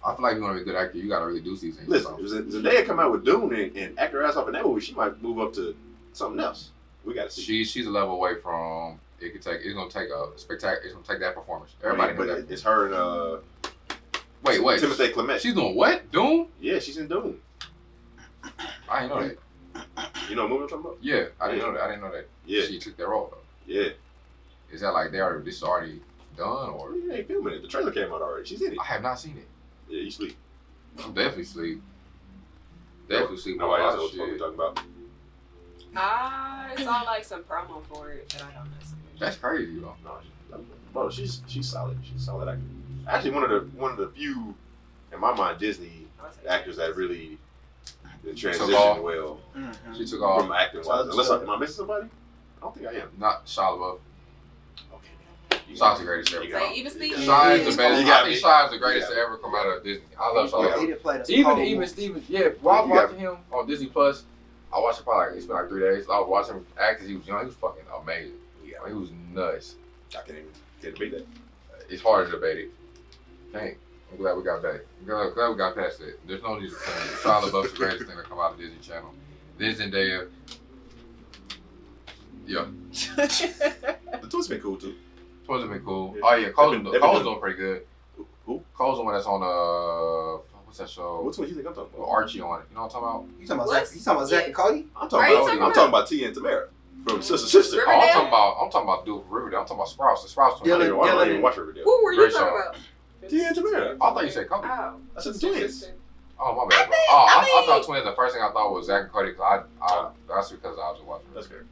I feel like you want to be a good actor, you got to really do these things. Listen, if Zendaya come out with Dune and act her ass off in that movie, she might move up to something else. We got to see. She's a level away from. It's gonna take a spectacular. It's gonna take that performance. Everybody knows but that. it's her and Wait. Timothée Chalamet. She's doing what? Doom? Yeah, she's in Dune. I didn't know that. You know what movie I'm talking about? Yeah, I didn't know that. I didn't know that. Yeah, She took that role though. yeah. Is that like this is already done or? You ain't filming it. The trailer came out already. She's in it. I have not seen it. Yeah, you sleep. I'm definitely sleep. Definitely sleep. Nobody on a else lot knows of what we're shit. talking about. I saw like some promo for it, but I don't know. That's crazy, though. No, bro, she's solid. She's a solid actor. Actually, one of the few, in my mind, Disney actors that really transitioned well She took off. from acting wise. Unless am I missing somebody? I don't think I am. Not Shia LaBeouf. Okay. Shy's the greatest ever. Like, even Steve. Shy is the best. You got I think me. Shy is the greatest to ever come out of Disney. I love Shia He LaBeouf. did play the Even Steven, yeah. While I was watching him on Disney Plus, I watched it probably it's been like 3 days. I was watching him act because he was young. He was fucking amazing. Yeah. He was nuts. I can't debate that. It's hard to debate it. Dang. I'm glad we got back. Glad we got past it. There's no need to claim it. Shia LaBeouf's the greatest thing to come out of Disney Channel. This and Zendaya. Yeah. The twist been cool too. Supposed to be cool. Yeah. Oh yeah, Cole's They've been doing pretty good. Who? Cole's the one that's on what's that show? What's what you think I'm talking With about? Archie on it. You know what I'm talking about? You talking about What? Zach? You talking about Zach and Cody? I'm Are talking you about talking I'm about- talking about Tia and Tamara from Sister. Oh, I'm Riverdale? talking about Duke Riverdale. I'm talking about Sprouts. The Sprouts. I don't Dylan- even Dylan- watch Riverdale. Who were you Great talking show. about? Tia and Tamara. I thought you said Cody. Oh. I said the twins. Oh my bad. Bro. think- Oh, I I mean- thought twins. The first thing I thought was Zach and Cody. Cause that's because I was watching. That's fair.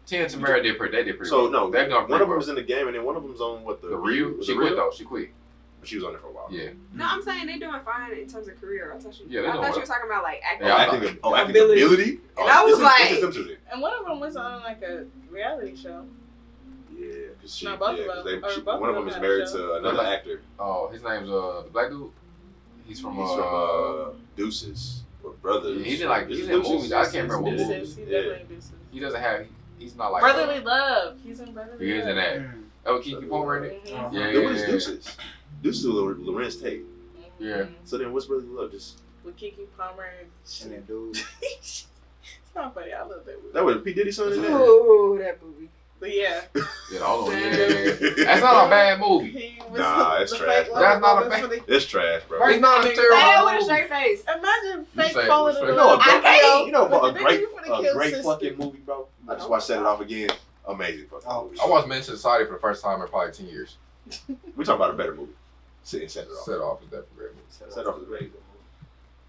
Tia and Tamara did pretty So well. no, They've done one pretty of well. them's in the game, and then one of them's on what The Ryu. She quit though. She quit. But she was on there for a while. Yeah. No, I'm saying they're doing fine in terms of career. I thought you. Yeah, they're I doing thought you well. were talking about like acting. Yeah, I acting Ability. ability. And I was this is- like- this is them two then. And one of them was on like a reality show. Yeah, because she, No, both yeah, of 'cause them. they, Or she, both one of of them is them married had a to another actor. Oh, his name's the black dude. He's from Deuces or Brothers. Yeah, he's in like Is he's it in Deuces? movies. I can't remember what Deuces. movies. He Yeah. definitely Deuces. He doesn't have. He's not like Brotherly Love. He's in Brotherly He is in Love. that. Oh, Kiki Palmer in it. Mhm. Yeah, Then what is Deuces? Deuces is Lorenz Tate. Yeah. Mhm. So then what's Brotherly Love? Just With Kiki Palmer. And that dude. It's not funny. I love that movie. that was P Diddy's son in there. Oh, that movie. But yeah. Yeah, hold on. Yeah. That's not a bad movie. He was Nah, the it's fake trash, love bro. That's not a moment bad- for the- It's trash, bro. It's not a Say that terrible with a movie. straight face. Imagine fake say- falling you in know love. a great, I can't. you know But a the great, nigga finna kill sister. fucking movie, bro. I just watched Set It Off again. Amazing fucking Oh, movie. I watched Men to Society for the first time in probably 10 years. We talking about a better movie. Set It Off. Set Off is definitely a great movie. Set It Off is a great movie.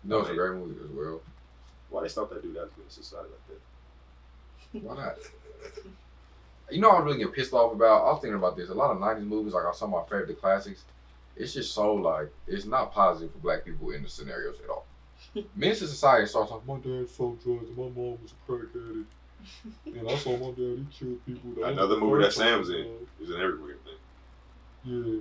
No, it's a great movie as well. Why they stop that dude out of society like that? Why not? You know what I'm really getting pissed off about? I was thinking about this. A lot of 90s movies, like some of my favorite classics, it's just so like, it's not positive for black people in the scenarios at all. Men to Society starts off, my dad sold drugs and my mom was a crack addict. And I saw my dad, he killed people. That Another was the movie that first Sam's time, in. He's in every movie. Yeah.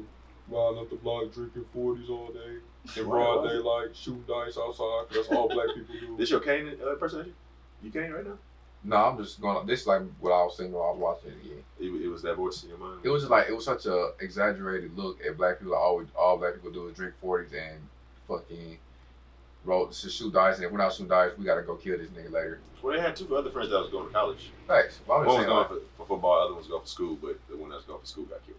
Riding up the block, drinking 40s all day. In broad daylight, shooting dice outside. 'Cause that's all black people do. This your Kane impersonation? You Kane right now? No, I'm just going. This is like what I was thinking while I was watching it again. It was that voice in your mind. It was just like it was such a exaggerated look at black people. All black people do is drink 40s and fucking roll to shoot dice. And if we're not shooting dice, we gotta go kill this nigga later. Well, they had two other friends that was going to college. Thanks. Well, I'm One just was saying. going Like, for football, the other one was going for school, but the one that was going for school got killed.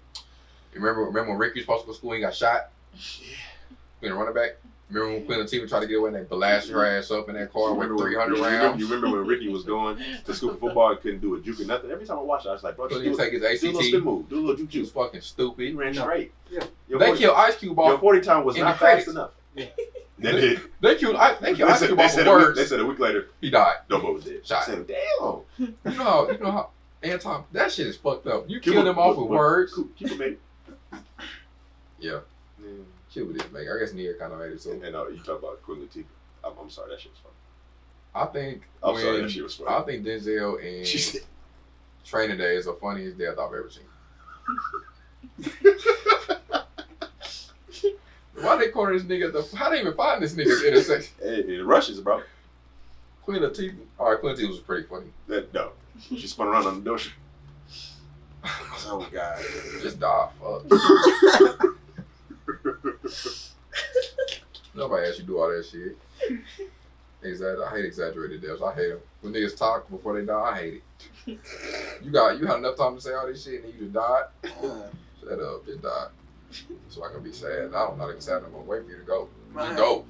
remember when Ricky was supposed to go to school and he got shot? Yeah. Being a running back. Remember when Quinn Latifah tried to get away and they blasted her ass up in that car with 300 rounds? You remember when Ricky was going to school for football and couldn't do a juke or nothing? Every time I watched it, I was like, bro, just Couldn't do, even take his do a little spin ACT. move. Do a little juke He was juke. fucking He stupid. ran straight. Yeah. They killed Ice Cube Your off. 40 time was in not the credits. fast enough. Yeah. They did. They killed Ice They Cube said, off they, of said a week, words. they said a week later, He died. Dumbo was dead. Shot. I said, damn. You know how Anton, that shit is fucked up. You killed him off with words. Keep it made. Yeah. Cuba didn't make it. I guess Nia kind of made it. So And you talk about Queen Latifah. I'm sorry, that shit was funny. I think I'm sorry, that shit was funny. I think Denzel and She said, Training Day is the funniest death I've ever seen. Why they corner this nigga? How they even find this nigga at the intersection? hey, it rushes, bro. Queen Latifah. All right, Queen Latifah was pretty funny. No. She spun around on the door. Oh, God. Just die. Fuck. Nobody asked you to do all that shit. I hate exaggerated deaths. I hate them. When niggas talk before they die, I hate it. You had enough time to say all this shit and then you just died. Shut up, just died. So I can be sad. I'm not even sad. I'm gonna wait for you to go. Just go.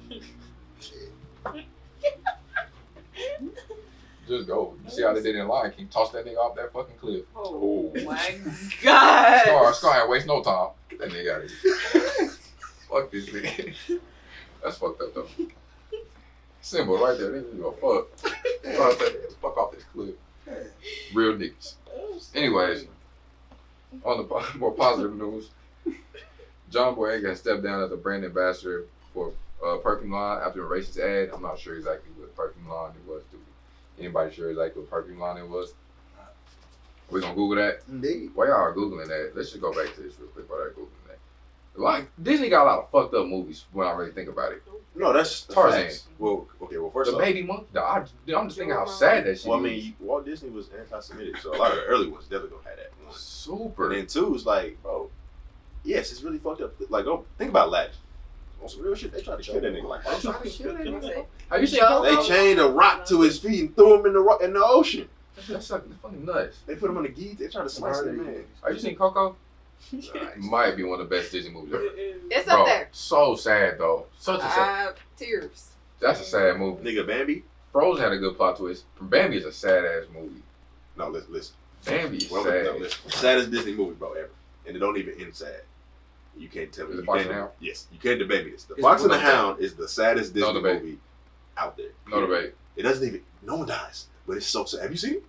Just go. You see how they did in Lion King? Toss that nigga off that fucking cliff. Oh my god. Scar ain't waste no time. Get that nigga out of here. Fuck this nigga. That's fucked up though. Symbol right there. They give a fuck. Fuck off this cliff. Real niggas. Anyways, on the more positive news, John Boyega has stepped down as a brand ambassador for perfume line after a racist ad. I'm not sure exactly what perfume line it was. Anybody sure exactly what perfume line it was? We're gonna Google that. Indeed. While y'all are Googling that, let's just go back to this real quick while they're Googling that. Like, Disney got a lot of fucked up movies when I really think about it. No, that's Tarzan. facts. Well, first The off, Baby Monkey, I'm just thinking how sad that shit well, I is. mean, Walt Disney was anti-Semitic, so a lot of the early ones definitely gonna have that. One. Super. And then two is like, bro, yes, it's really fucked up. Like, oh, think about Aladdin. On some real shit, they tried to kill that nigga like that. Have you seen Joe? Coco? They chained a rock to his feet and threw him in the ocean. That's fucking nuts. They put him on the geese. They tried to slice that man. Have you seen Coco? Might be one of the best Disney movies ever. It's Bro, up there. so sad though. Such a sad. Tears. That's a sad movie. Nigga, Bambi. Frozen had a good plot twist. Bambi is a sad ass movie. No, listen. Bambi is Well, sad. no, listen. Saddest Disney movie, bro, ever, and it don't even end sad. You can't tell me. Is it You Fox can't- and the Hound? Yes, you can't debate me. This. The It's Fox and the no debate. Hound is the saddest Disney debate. movie out there. No debate. It doesn't even. No one dies, but it's so sad. Have you seen it?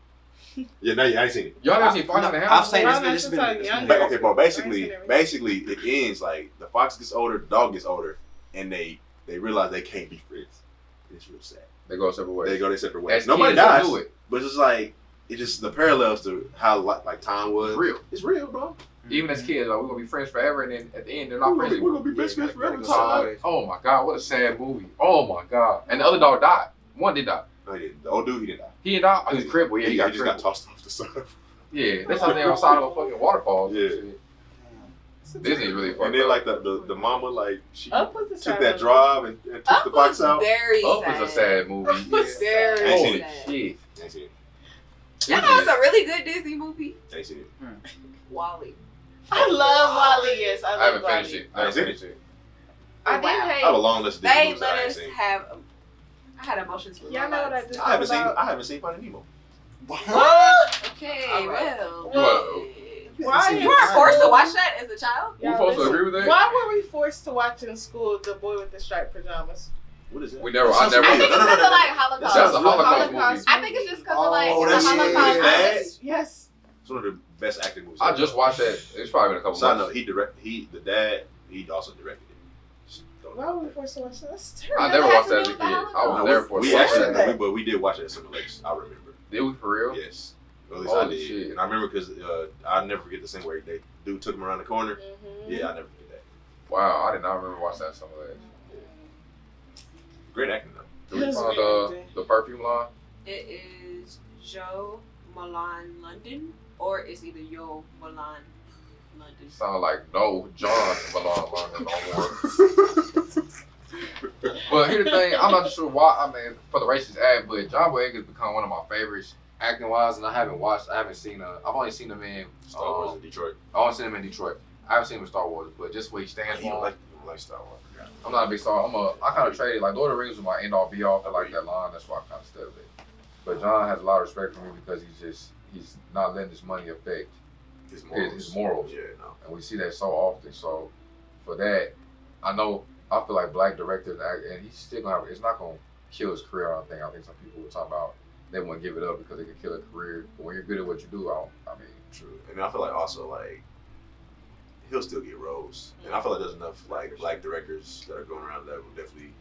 Yeah, no, I ain't seen it. Y'all never seen Fox and the Hound? I've seen Well, it's been, that's it's been, just it's like been younger. Okay, bro. I ain't seen it. Basically, it ends like the fox gets older, the dog gets older, and they realize they can't be friends. It's real sad. They go separate ways. They go their separate ways. As Nobody kids, they dies, do it. but it's just like it just the parallels to how like time was. It's real. It's real, bro. Even as kids, like, we're gonna be friends forever, and then at the end, they're not friends We're anymore. gonna be best friends forever. Oh my god, what a sad movie. Oh my god. And the other dog died. One did die. No, he didn't. The old dude, he didn't die. He didn't die? Oh, he was crippled. Yeah, he got just got crippled. tossed off the side. Yeah, that's how they outside of a fucking waterfall. Yeah. Disney really fucked And then up. like the mama like she Up was the took sad that one. drive and took Up the fox was out. very Up sad. was a sad movie. Up was Yeah. very Ain't seen it. sad. Shit. Ain't seen it. Y'all know it's a really good Disney movie? Ain't seen it. Wall-E. I love Wally. Yes, I I haven't love finished Wally. it. I haven't finished it. I did Wow. I have a hate. long list of Disney They movies that I let ain't us seen. have. I had emotions for Y'all know what I just I haven't thought about? seen Finding Nemo. What? Okay, All right. well. Well, why You were forced to watch that as a child? We're supposed to agree with that? Why were we forced to watch in school The Boy with the Striped Pajamas? What is that? We never. That I sounds never. I think familiar. it's because of like Holocaust. That's a Holocaust Holocaust I think it's just because of like Oh, it's a that shit Holocaust. is bad. movie. Yes. It's one of the best acting movies. I ever. just watched that. It's probably been a couple Side note, months. the dad, he also directed it. Just don't- Why were we forced to watch that? That's terrible. I never It has watched to that as do a with kid. the I was Holocaust. never forced We to watch actually, that. but we did watch it at Summer Lakes. I remember. Did we for real? Yes. At least Holy I did. shit. And I remember because I'll never forget the scene where they dude took him around the corner. Mm-hmm. Yeah, I never forget that. Wow, I did not remember watching that some of that. Great acting though. Did we Yes, find we did. the perfume line? It is Joe Milan London, or it's either Yo Milan London. Sound like no John Malone London no more. But here's the thing, I'm not sure why. I mean, for the racist ad, but John Boyega has become one of my favorites acting wise, and I haven't seen. I've only seen him in Star Wars in Detroit. I only seen him in Detroit. I haven't seen him in Star Wars, but just what he stands You don't for. like Star Wars. I forgot. I'm not a big Star. I kind of traded like Lord of the Rings was my end all be all. I like that line. That's why I kind of stuck with it. But John has a lot of respect for me because he's not letting his money affect His morals. his morals. Yeah, no. And we see that so often. So for that, I feel like black directors, and he's still gonna have, it's not gonna kill his career. I don't think. I think some people will talk about they won't give it up because it could kill a career. But when you're good at what you do, I mean, True. And I feel like also like he'll still get roles. And I feel like there's enough like black directors that are going around that will definitely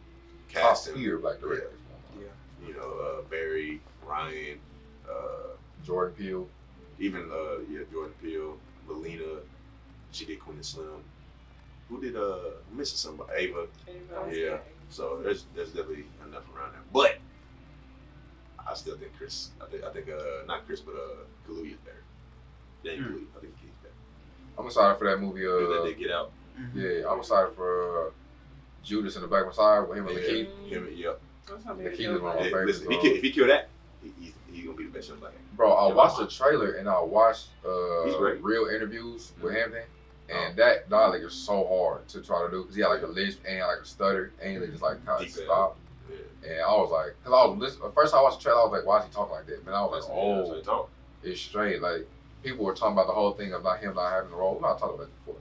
top cast him. tier black directors. You know, Barry, Ryan, Jordan Peele. even Jordan Peele, Melina, she did Queen and Slim. Who did I'm missing somebody? Ava. Yeah. So there's definitely enough around there. But I still think Chris. I think not Chris, but Kaluuya is better. Daniel Kaluuya. I think he's better. I'm excited for that movie. Because they Get Out. Yeah, I'm excited for Judas and the Black Messiah with him and Yeah. Lakeith. Him, yep. Lakeith is one of my Yeah, favorites. listen, if he kill that, he's gonna be the best young black actor. Bro, I Yeah, watched my the trailer and I watched He's great. real interviews with Hampton, Oh. and that dialogue is so hard to try to do because he had like a lisp and like a stutter, and he just like kind of Deep stopped. Yeah. And I was like, because I was listening, first time I watched the trailer, I was like, why is he talking like that? Man, I was like, That's oh, how he talk. it's straight. Like people were talking about the whole thing of not him not having a role. I'm not talking about it before.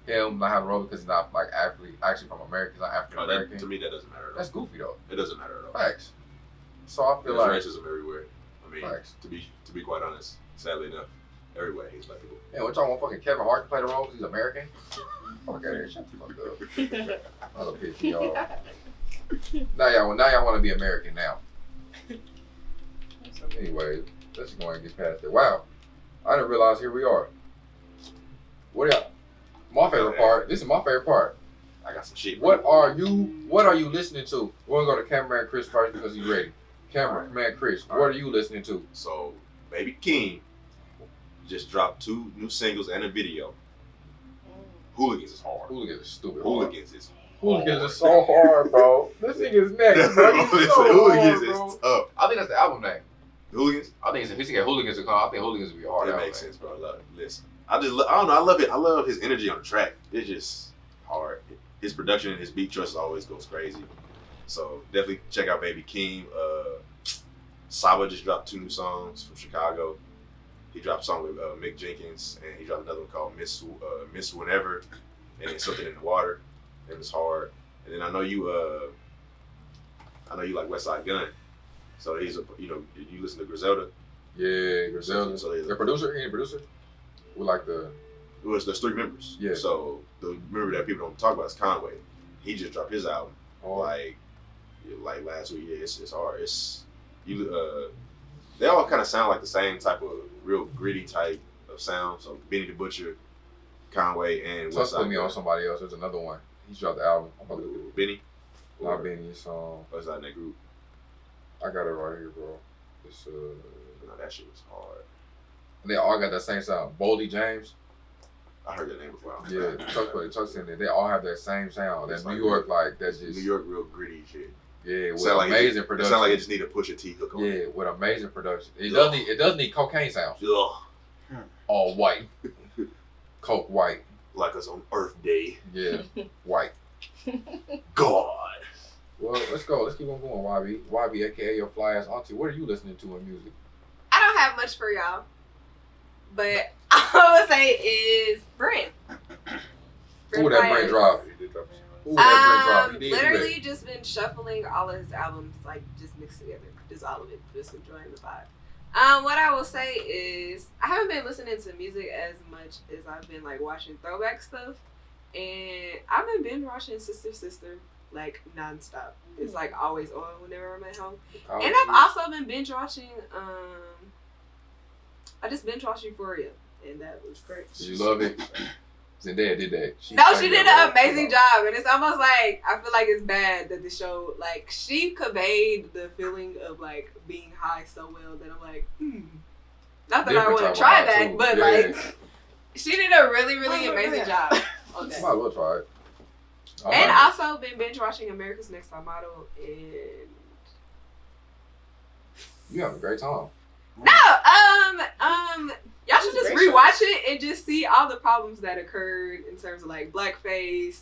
Him not having a role because he's not like actually from America. He's not African Oh, American. to me, that doesn't matter at all. That's goofy though. It doesn't matter at all. Facts. So I feel There's like racism everywhere. I mean, Facts. to be quite honest, sadly enough, everywhere he's black people. Yeah, what y'all want fucking Kevin Hart to play the role because he's American? Fuck out here, shut the fuck up. I'll piss y'all. Now y'all want to be American now. Anyway, let's go and get past it. Wow, I didn't realize here we are. What y'all? My favorite part. This is my favorite part. I got some shit. What are you listening to? We're gonna go to Cameraman Chris first because he's ready. Cameraman Chris, what are you listening to? So, Baby King just dropped 2 new singles and a video. Hooligans is hard. Hooligans is stupid. Hooligans is Hooligans is so hard, bro. This thing is next, bro. He's so Hooligans hard, bro. is tough. I think that's the album name. Hooligans? I think if he get Hooligans to call, I think Hooligans would be a hard That album. makes sense, bro. I love it. Listen, I don't know. I love it. I love his energy on the track. It's just hard. His production and his beat choice always goes crazy. So definitely check out Baby King. Saba just dropped 2 new songs from Chicago. He dropped a song with Mick Jenkins, and he dropped another one called Miss Whenever, and then Something in the Water, and it's hard. And then I know you like West Side Gun, so he's you listen to Griselda. Yeah, Griselda. So the producer, he a producer. We like the. There's 3 members. Yeah. So the member that people don't talk about is Conway. He just dropped his album like last week. Yeah, it's hard. They all kind of sound like the same type of real gritty type of sound. So Benny the Butcher, Conway, and Touch put me on somebody else. There's another one. He dropped the album. I'm about to Benny. Not Benny. It's What's that in that group? I got it right here, bro. It's No, that shit was hard. They all got that same sound. Boldy James. I heard that name before. Yeah, Chuck's in there. They all have that same sound. That New York, like that's just New York, real gritty shit. Yeah, with amazing production. It sounds like it just need a Pusha T hook on. Yeah, with amazing production. It does need cocaine sounds. Ugh. All white, coke white. Like us on Earth Day. Yeah, white. God. Well, let's go. Let's keep on going, YB. YB, aka your fly ass auntie. What are you listening to in music? I don't have much for y'all, but all I would say is Brent. Ooh, that Brent drop. Ooh, that Brent drop. Literally just been shuffling all of his albums, like just mixed together. Just all of it, just enjoying the vibe. What I will say is I haven't been listening to music as much as I've been like watching throwback stuff, and I've been binge watching Sister like nonstop. It's like always on whenever I'm at home. And I've also been binge watching. I just binge watched Euphoria, and that was great. Did you love it? Zendaya did that. She did an amazing job, and it's almost like I feel like it's bad that the show, like, she conveyed the feeling of like being high so well that I'm like, not that I want to try that, but like, she did a really, really amazing job on that. Might as well try it. And also been binge watching America's Next Top Model, and you having a great time. No, y'all should just rewatch it and just see all the problems that occurred in terms of like blackface.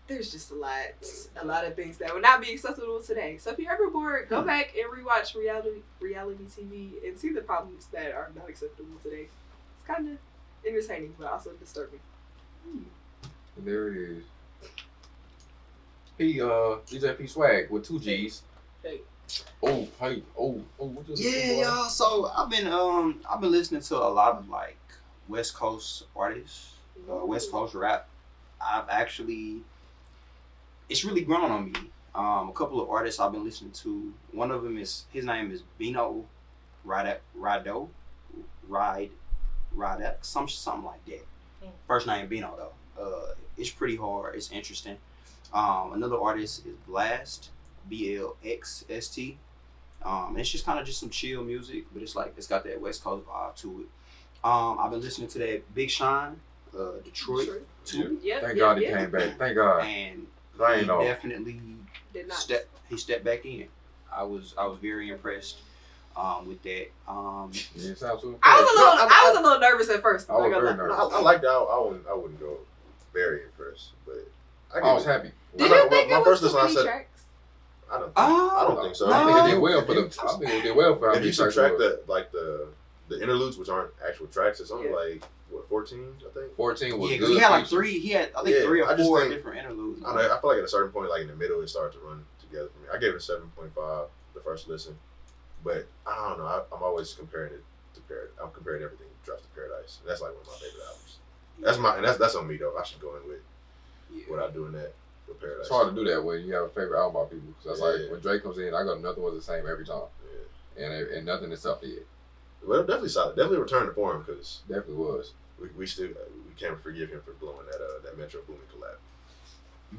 There's just a lot of things that would not be acceptable today. So if you're ever bored, go back and rewatch reality TV and see the problems that are not acceptable today. It's kind of entertaining, but also disturbing. There it is. DJ P Swag with 2 G's. Hey. Oh, hey, what you Yeah, y'all. So I've been listening to a lot of like West Coast artists, West Coast rap. It's really grown on me. A couple of artists I've been listening to. One of them his name is Bino Ride, something like that. First name Bino though. It's pretty hard. It's interesting. Another artist is Blast, BLXST. And it's just kind of just some chill music, but it's got that West Coast vibe to it. I've been listening to that Big Shine, Detroit too. Thank God he came back. Thank God. And I he know. definitely stepped back in. I was very impressed with that. Yeah, sounds too I was a little nervous at first. I was very nervous. I liked that. I wouldn't go very impressed, but I was happy. Did you think it was too many said, tracks? I don't think so. I think it did well for them. I think it did well for how if many you tracks. subtract the interludes, which aren't actual tracks, it's only like what 14, I think. 14 was Yeah, good. he had like 3. He had I think 3 or 4 different interludes. I don't know. I feel like at a certain point, like in the middle, it started to run together for me. I gave it a 7.5 the first listen, but I don't know. I always comparing it to Paradise. I'm comparing everything Drops to Paradise. That's like one of my favorite albums. That's on me though. I should go in with without doing that with Paradise. It's hard to do that when you have a favorite album by people. Cause that's like when Drake comes in, I go Nothing Was the Same every time. Yeah. And nothing is up yet. Well, definitely solid. Definitely returned to form because definitely was. We can't forgive him for blowing that Metro Boomin collab.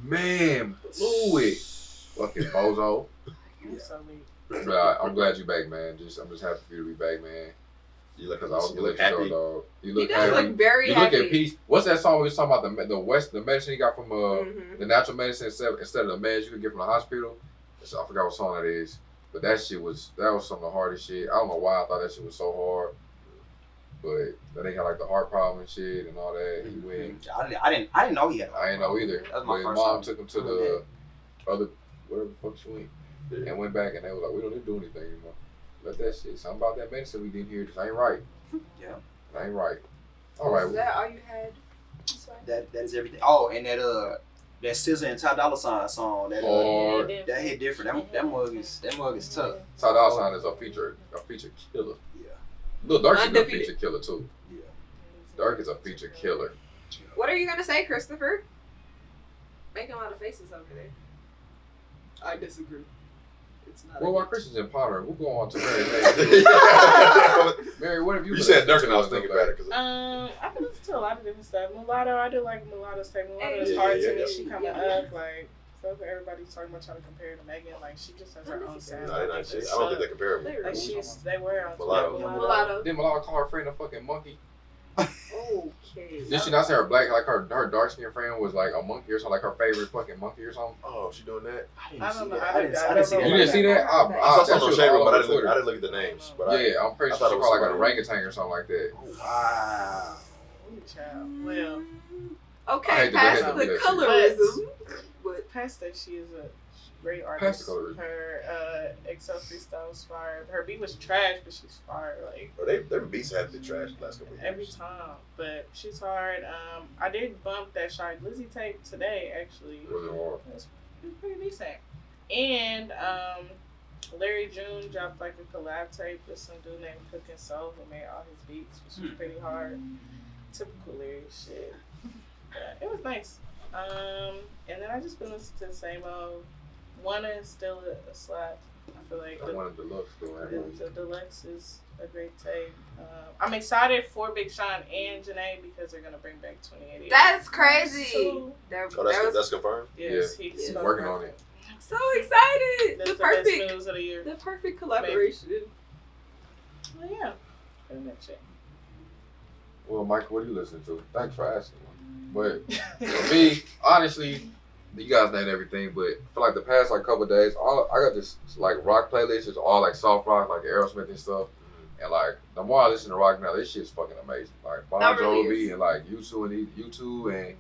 Man, blew it. Fucking bozo. You're so weak. But I'm glad you back, man. I'm just happy for you to be back, man. You look happy. Dog. You look he does happy. Look very you happy. look at peace. What's that song we was talking about? The medicine he got from the natural medicine instead of the meds you could get from the hospital. I forgot what song that is. But that was some of the hardest shit. I don't know why I thought that shit was so hard. But then they had like the heart problem and shit and all that. He went. I didn't know he had. I didn't know either. That was my but first his mom time. took him to the other whatever the fuck she went and went back and they was like, we don't need to do anything anymore. Let that shit. Something about that medicine we didn't hear just ain't right. Yeah. It ain't right. All right. Is that all you had? That is everything. Oh, and that SZA and Ty Dolla $ign song that hit different. That mug is tough. Ty Dolla $ign is a feature killer. Yeah. Lil Durk is a feature killer too. Yeah. Dark is a feature killer. What are you gonna say, Christopher? Making a lot of faces over there. I disagree. It's not. Well, while Christian's in Potter, we'll go on to Mary. Mary, what have you? You said Durk, and I was thinking about it. I can listen to a lot of different stuff. Mulatto, I do like Mulatto's tape. Mulatto is hard to me. She coming up like. Everybody's talking about trying to compare to Megan. Like she just has her own sound. I don't think they compare them. Like they were on Mulatto. Didn't Mulatto call her friend a fucking monkey? Okay. Did she not say her black, like her dark skinned friend was like a monkey or something, like her favorite fucking monkey or something? Oh, she doing that? I don't know. I didn't see that. You didn't see that? I saw some shade room, but I didn't look at the names. But I'm pretty sure she called like an orangutan or something like that. Wow. Child. Well. Okay, past the colorism. But past that, she is a great artist. Her Excel freestyle was fire. Her beat was trash, but she's fire. Like their beats have been trash the last couple of years. Every time, but she's hard. I did bump that Shy Glizzy tape today. Actually, It was pretty decent. And Larry June dropped like a collab tape with some dude named Cookin' Soul who made all his beats, which was pretty hard. Typical Larry shit. But it was nice. And then I just been listening to the same old. One is still a slap. I feel like the deluxe is a great tape. I'm excited for Big Sean and Janae because they're gonna bring back 2080. That's crazy. That's confirmed. Yes, yeah, he's working on it. So excited. That's the best news of the year. The perfect collaboration. Well, yeah, pretty much it. Well, Michael, what are you listening to? Thanks for asking. But for me, honestly, you guys named everything, but for like the past like couple of days, I got this like rock playlist. It's all like soft rock, like Aerosmith and stuff. And like the more I listen to rock now, this shit's fucking amazing. Like Bon Jovi and like U2 and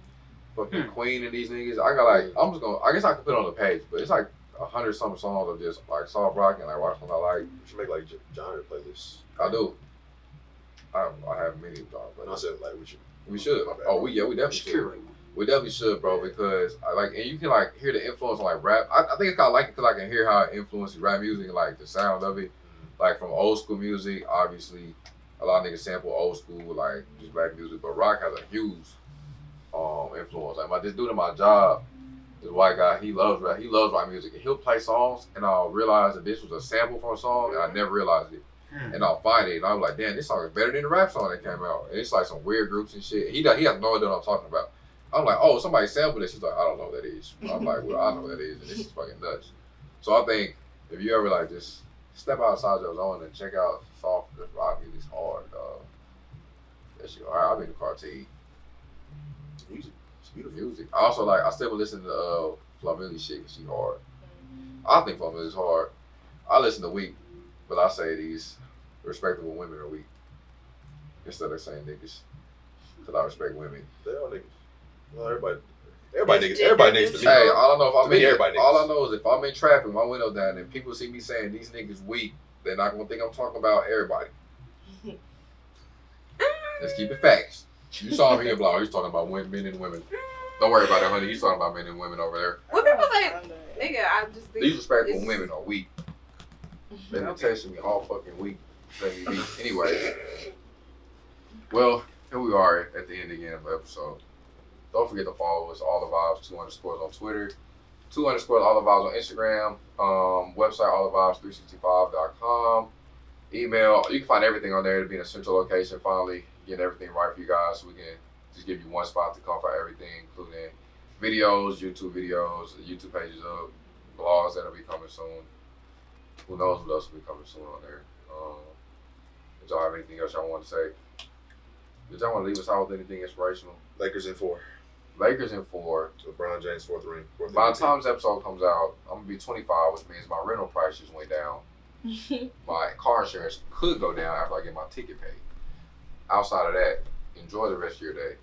fucking Queen and these niggas. I got like I guess I could put it on the page, but it's like 100-something songs of just like soft rock and like rock songs I like. You should make like genre playlists. I do. I have many genres. But I said like we should. Oh, we definitely should. We definitely should, bro, because and you can like hear the influence on like rap. I think it's kind of like it because I can hear how it influences rap music and like the sound of it, like from old school music. Obviously, a lot of niggas sample old school like just rap music, but rock has a huge influence. Like this dude at my job, this white guy, he loves rap. He loves rock music, and he'll play songs, and I'll realize that this was a sample from a song, and I never realized it. And I'll find it, and I'm like, damn, this song is better than the rap song that came out. And it's like some weird groups and shit. He has no idea what I'm talking about. I'm like, oh, somebody sampled this. He's like, I don't know what that is. I'm like, well, I know what that is, and this is fucking nuts. So I think if you ever like just step outside your zone and check out soft rock music, it's hard, dog. That shit hard. I'll be in the car too. Music. It's beautiful music. I also I still been listening to Flamilli shit, cause she hard. I think Flamilli's hard. I listen to Wick, but I say these respectable women are weak instead of saying niggas, cause I respect women. They all niggas. Well, everybody needs to be. Hey, all I know all I know is if I'm in traffic, my window down, and people see me saying these niggas weak, they're not gonna think I'm talking about everybody. Let's keep it facts. You saw him here, blog. He's talking about men and women. Don't worry about it, honey. He's talking about men and women over there. What people say, nigga, I just think these respectful women are weak. They've been texting me all fucking week. Let me be. Anyway, well, here we are at the end again of the episode. Don't forget to follow us, All the Vibes, 2_ on Twitter, 2_ All the Vibes on Instagram, website allthevibes365.com, email. You can find everything on there to be in a central location. Finally, getting everything right for you guys, so we can just give you one spot to come for everything, including videos, YouTube pages up, blogs that'll be coming soon. Who knows what else will be coming soon on there. Did y'all have anything else y'all want to say? Did y'all want to leave us out with anything inspirational? Lakers in 4. Lakers in 4. LeBron James' fourth ring. By the time this episode comes out, I'm going to be 25, which means my rental price just went down. My car insurance could go down after I get my ticket paid. Outside of that, enjoy the rest of your day.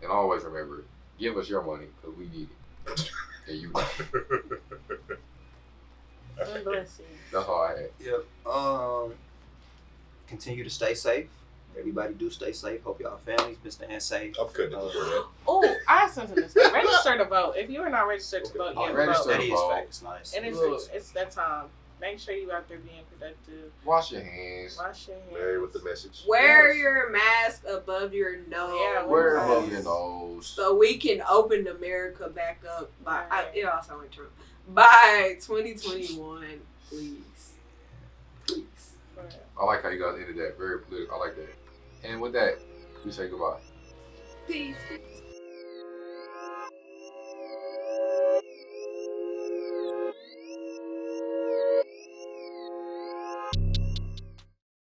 And always remember, give us your money because we need it. And you don't. That's all I had. Yep. Continue to stay safe. Everybody do stay safe. Hope y'all families been staying safe. I'm cutting it before that. Oh, I have something to say. Register to vote. If you are not registered to vote, you have to register. vote. That is fact. It's nice. And it's that time. Make sure you out there being productive. Wash your hands. Wash your hands. Mary with the message. Wear your mask above your nose. Yeah, Wear it above your nose. So we can open America back up by it all sounds like Trump. By 2021, please. Please. I like how you guys ended that. Very political. I like that. And with that, we say goodbye. Peace.